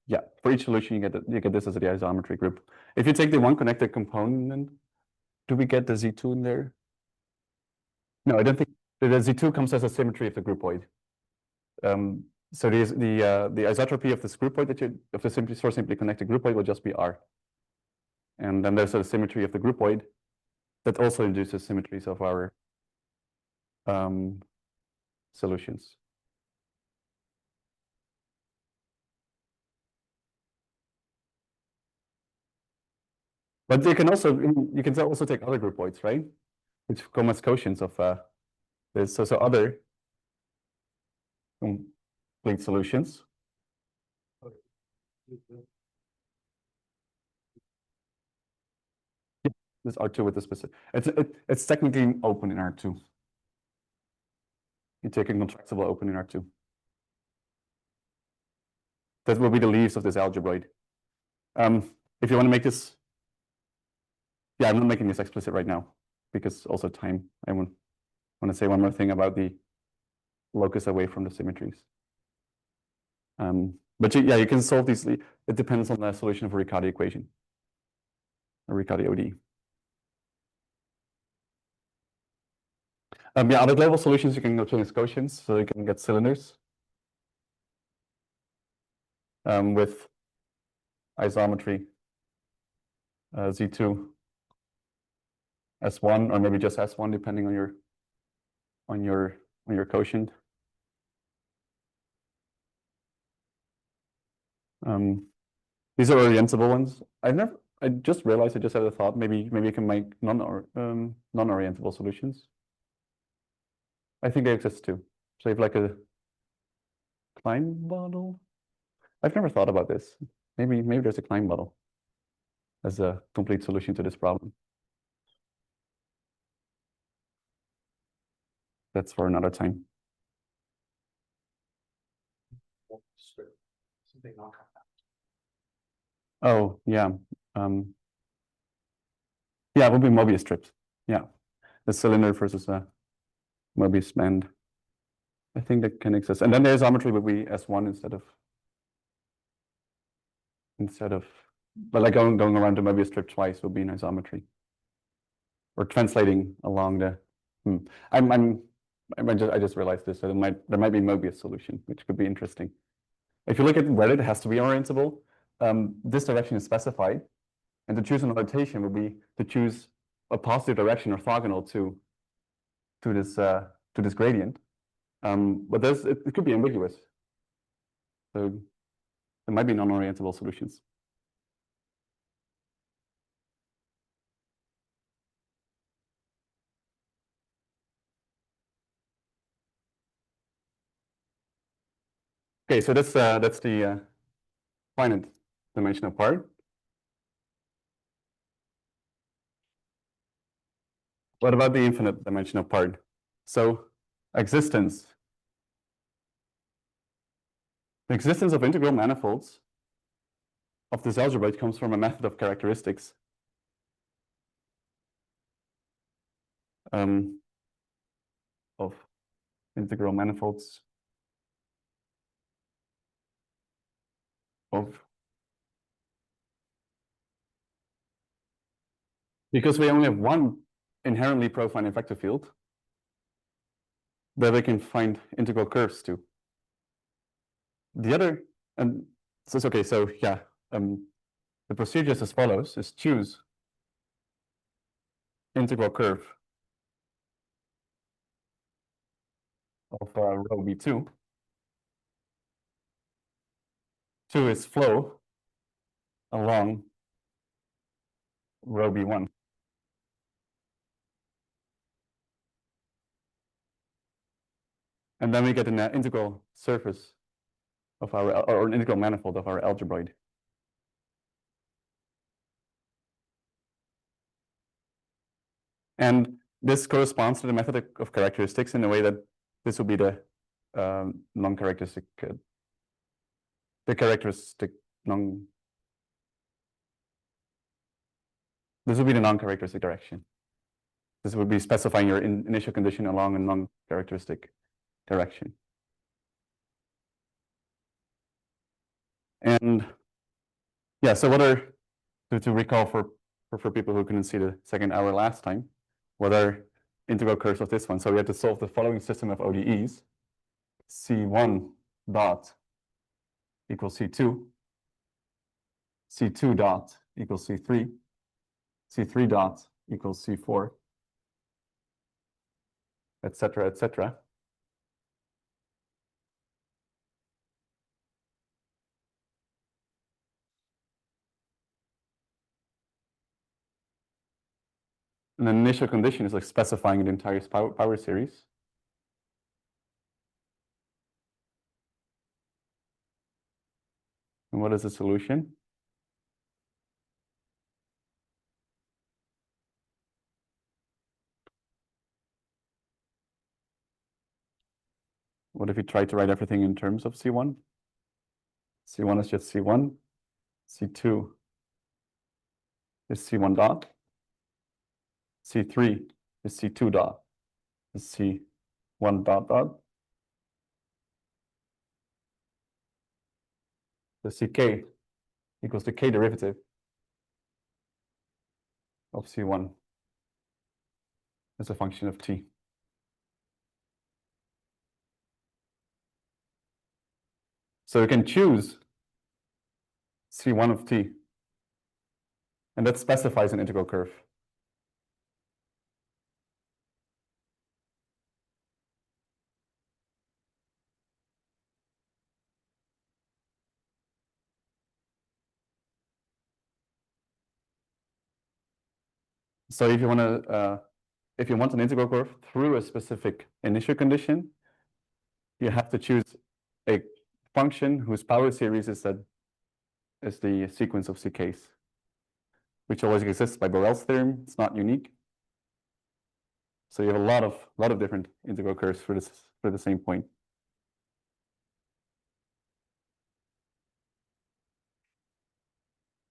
yeah. For each solution, you get this as the isometry group. If you take the one connected component, do we get the Z2 in there? No, I don't think the Z2 comes as a symmetry of the groupoid. So the isotropy of this groupoid of the simply connected groupoid will just be R. And then there's a symmetry of the groupoid that also induces symmetries of our solutions. But you can also take other groupoids, right? Which come as quotients of this. So other complete solutions. Yeah, this R2 with the specific. It's technically open in R2. You take a contractible open in R2. That will be the leaves of this algebroid. If you want to make this, yeah, I'm not making this explicit right now because also time. I want to say one more thing about the locus away from the symmetries. But you can solve these. It depends on the solution of a Riccati equation, a Riccati ODE. Yeah, other level solutions you can obtain as quotients, so you can get cylinders with isometry Z2 S1 or maybe just S1 depending on your quotient. These are orientable ones. I just realized I just had a thought. Maybe you can make non-orientable solutions. I think they exist too. So you have like a Klein model. I've never thought about this. Maybe there's a Klein model as a complete solution to this problem. That's for another time. Something not compact. Oh yeah. Yeah, it will be Mobius strips. Yeah, the cylinder versus a Mobius band. I think that can exist. And then the isometry would be S1 instead of but like going around the Mobius strip twice would be an isometry. Or translating along the I just realized this, so there might be Mobius solution, which could be interesting. If you look at whether it has to be orientable, this direction is specified, and to choose an notation would be to choose a positive direction orthogonal to this gradient. But it could be ambiguous. So there might be non-orientable solutions. Okay, so that's the finite dimensional part. What about the infinite dimensional part? So the existence of integral manifolds of this algebroid comes from a method of characteristics. Of integral manifolds of, because we only have one inherently profinite vector field that we can find integral curves to. The other, and so it's okay, so yeah, the procedure is as follows, is choose integral curve of rho B2. to its flow along row B1. And then we get an integral surface of our, or an integral manifold of our algebroid. And this corresponds to the method of characteristics in a way that this will be the non-characteristic, the characteristic non. This will be the non-characteristic direction. This would be specifying your initial condition along a non-characteristic direction. And yeah, so what are, to recall for people who couldn't see the second hour last time, what are integral curves of this one? So we have to solve the following system of ODEs. C1 dot equals C2, C2 dot equals C3, C3 dot equals C4, etc., etc. And the initial condition is like specifying the entire power series. And what is the solution? What if we try to write everything in terms of C1? C1 is just C1, C2 is C1 dot, C3 is C2 dot, is C1 dot dot. The CK equals the K derivative of C1 as a function of T. So we can choose C1 of T, and that specifies an integral curve. So if you want to, if you want an integral curve through a specific initial condition, you have to choose a function whose power series is the sequence of CKs, which always exists by Borel's theorem. It's not unique. So you have a lot of different integral curves for the same point.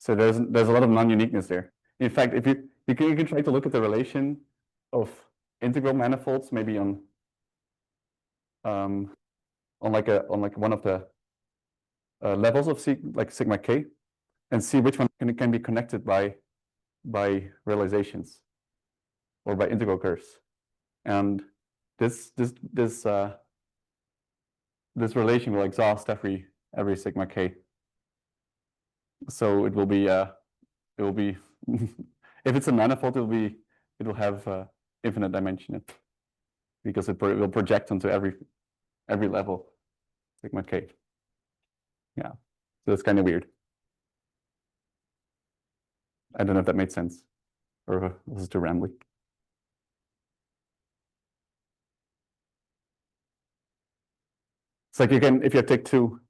So there's a lot of non-uniqueness there. In fact, if you can try to look at the relation of integral manifolds, maybe on like one of the levels of like sigma k, and see which one can be connected by realizations or by integral curves. And this relation will exhaust every sigma k. So it will be if it's a manifold, it will have infinite dimension because it will project onto every level sigma k. Yeah, so that's kind of weird. I don't know if that made sense or was it too rambling. It's like if you take two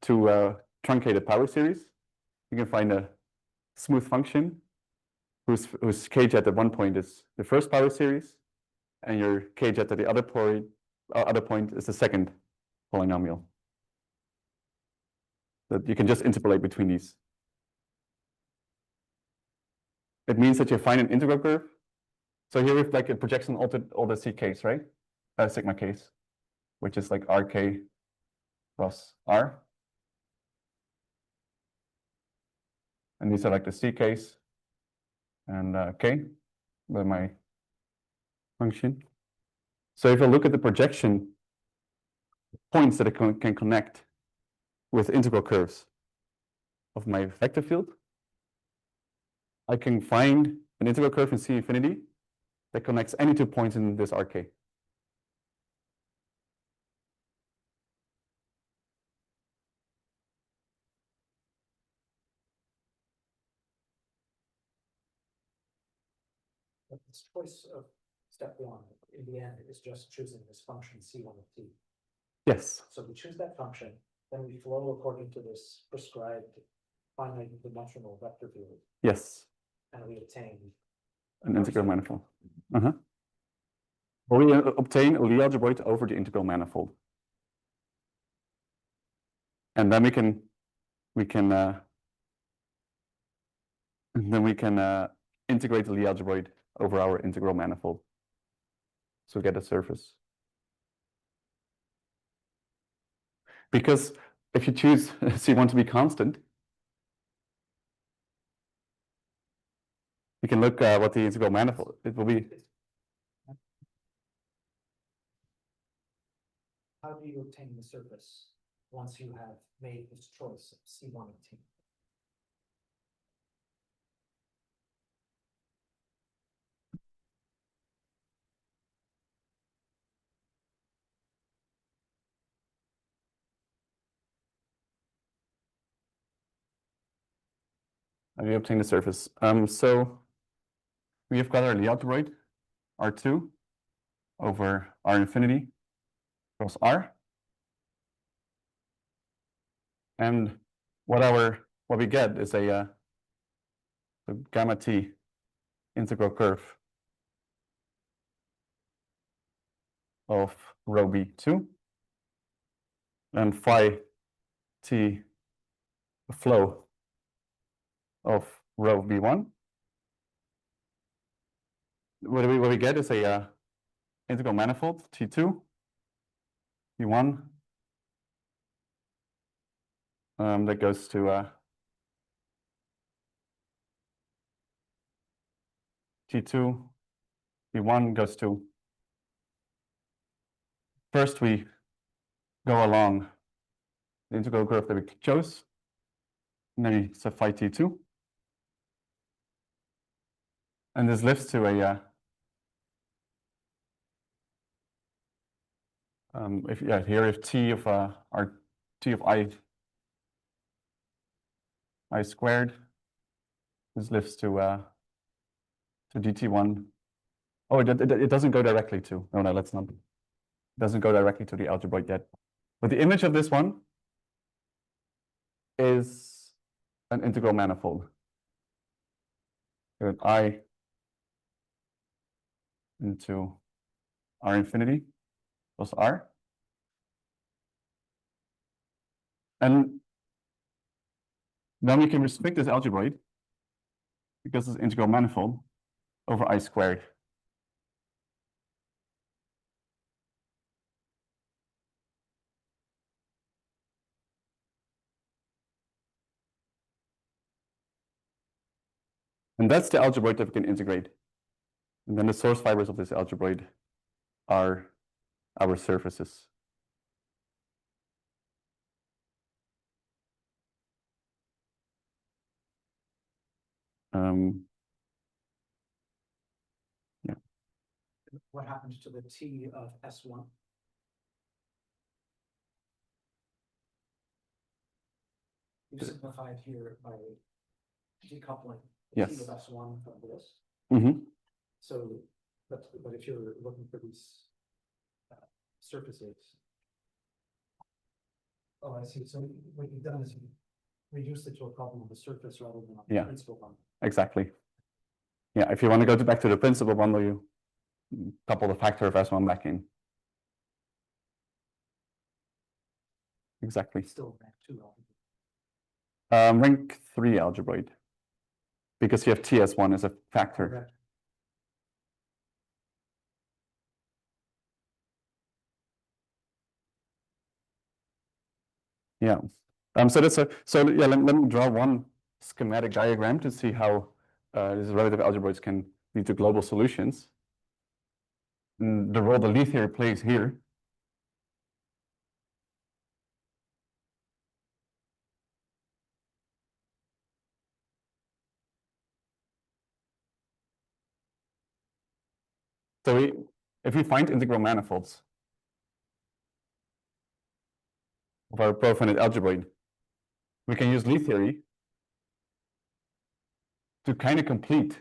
truncated power series, you can find a smooth function whose kjet at one point is the first power series, and your kjet at the other point is the second polynomial. That you can just interpolate between these. It means that you find an integral curve. So here we've like a projection all the CKs, right? Sigma k's, which is like RK plus R. And these are like the CKs and K by my function. So if I look at the projection points that I can connect with integral curves of my vector field, I can find an integral curve in C infinity that connects any 2 points in this RK. But this choice of step one, in the end, is just choosing this function C1 of t. Yes, So we choose that function, then we flow according to this prescribed finite dimensional vector field, yes, and we obtain. an integral manifold. Or we obtain a Lie algebroid over the integral manifold. And then we can integrate the Lie algebroid over our integral manifold. So get a surface. Because if you choose C1 to be constant, you can look what the integral manifold, it will be. How do you obtain the surface once you have made this choice of C1 of t? We obtain the surface. So we have got our Lie algebroid, R2 over R infinity cross R. And what we get is a gamma t integral curve of rho b2 and phi t flow of rho b1. What we get is a integral manifold T2 B1 that goes to T2 B1 goes to, first we go along the integral curve that we chose, and then we set phi T2, and this lifts to a if t of our t of I squared, this lifts to dt1. Oh, it doesn't go directly to. No, let's not. It doesn't go directly to the algebroid yet. But the image of this one is an integral manifold. I into R infinity plus R. And then we can restrict this algebroid, because it's integral manifold, over I squared. And that's the algebroid that we can integrate. And then the source fibers of this algebroid are our surfaces. Yeah. What happens to the t of S1? You simplified here by decoupling the Yes. t of S1 from this. Mm-hmm. So, but if you're looking for these surfaces. Oh, I see. So what you've done is you reduced it to a problem of the surface rather than a principal one. Exactly. Yeah, if you want to go back to the principal bundle, you couple the factor of S1 back in. Exactly. Still rank 2 Rank 3 algebroid, because you have TS1 as a factor. Correct. Yeah. So that's let me draw one schematic diagram to see how these relative algebroids can lead to global solutions. And the role the Lie theory plays here. So if we find integral manifolds of our profinite algebroid, we can use Lie theory to kind of complete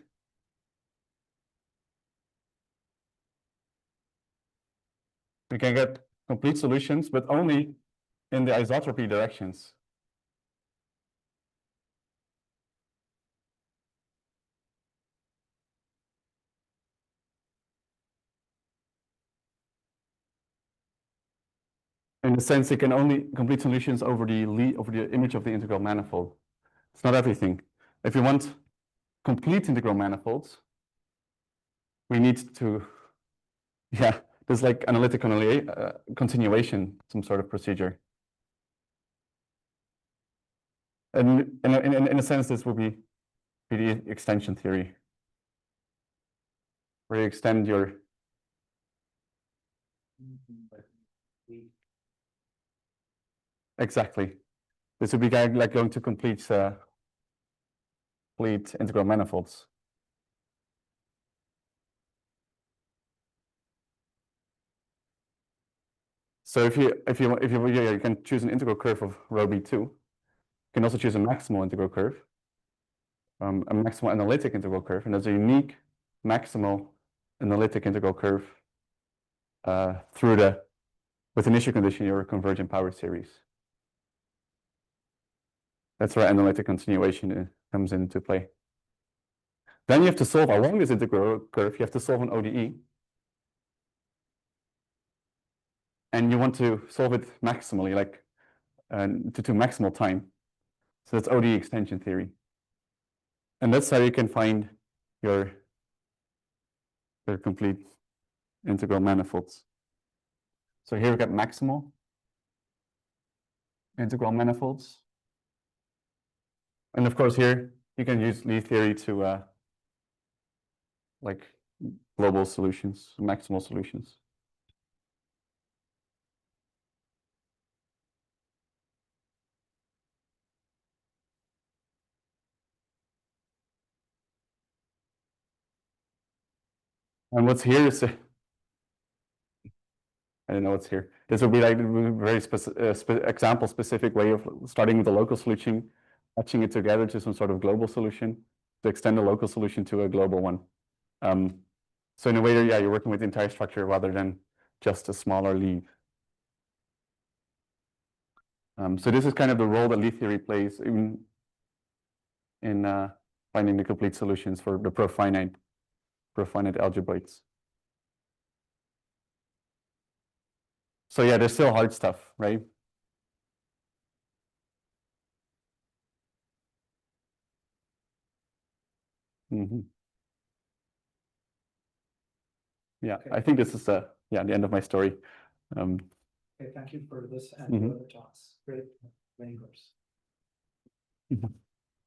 we can get complete solutions, but only in the isotropy directions. In a sense, it can only complete solutions over the image of the integral manifold. It's not everything. If you want complete integral manifolds, we need to, yeah, there's like analytic continuation, some sort of procedure. And in a sense, this would be PD extension theory, where you extend your exactly. This would be like going to complete integral manifolds. So if you can choose an integral curve of rho b2. You can also choose a maximal integral curve, a maximal analytic integral curve, and there's a unique maximal analytic integral curve with an issue condition your convergent power series. That's where analytic continuation comes into play. Then you have to solve along this integral curve. You have to solve an ODE. And you want to solve it maximally, like to maximal time. So that's ODE extension theory. And that's how you can find your complete integral manifolds. So here we got maximal integral manifolds. And of course here you can use Lie theory to like global solutions, maximal solutions. And what's here is I don't know what's here. This would be like a very example specific way of starting with a local solution, matching it together to some sort of global solution to extend the local solution to a global one. So in a way, yeah, you're working with the entire structure rather than just a smaller leaf. So this is kind of the role that Lie theory plays in finding the complete solutions for the profinite algebroids. So yeah, there's still hard stuff, right? Yeah, Okay. I think this is the end of my story. Okay, thank you for this and your other talks. Great, many course.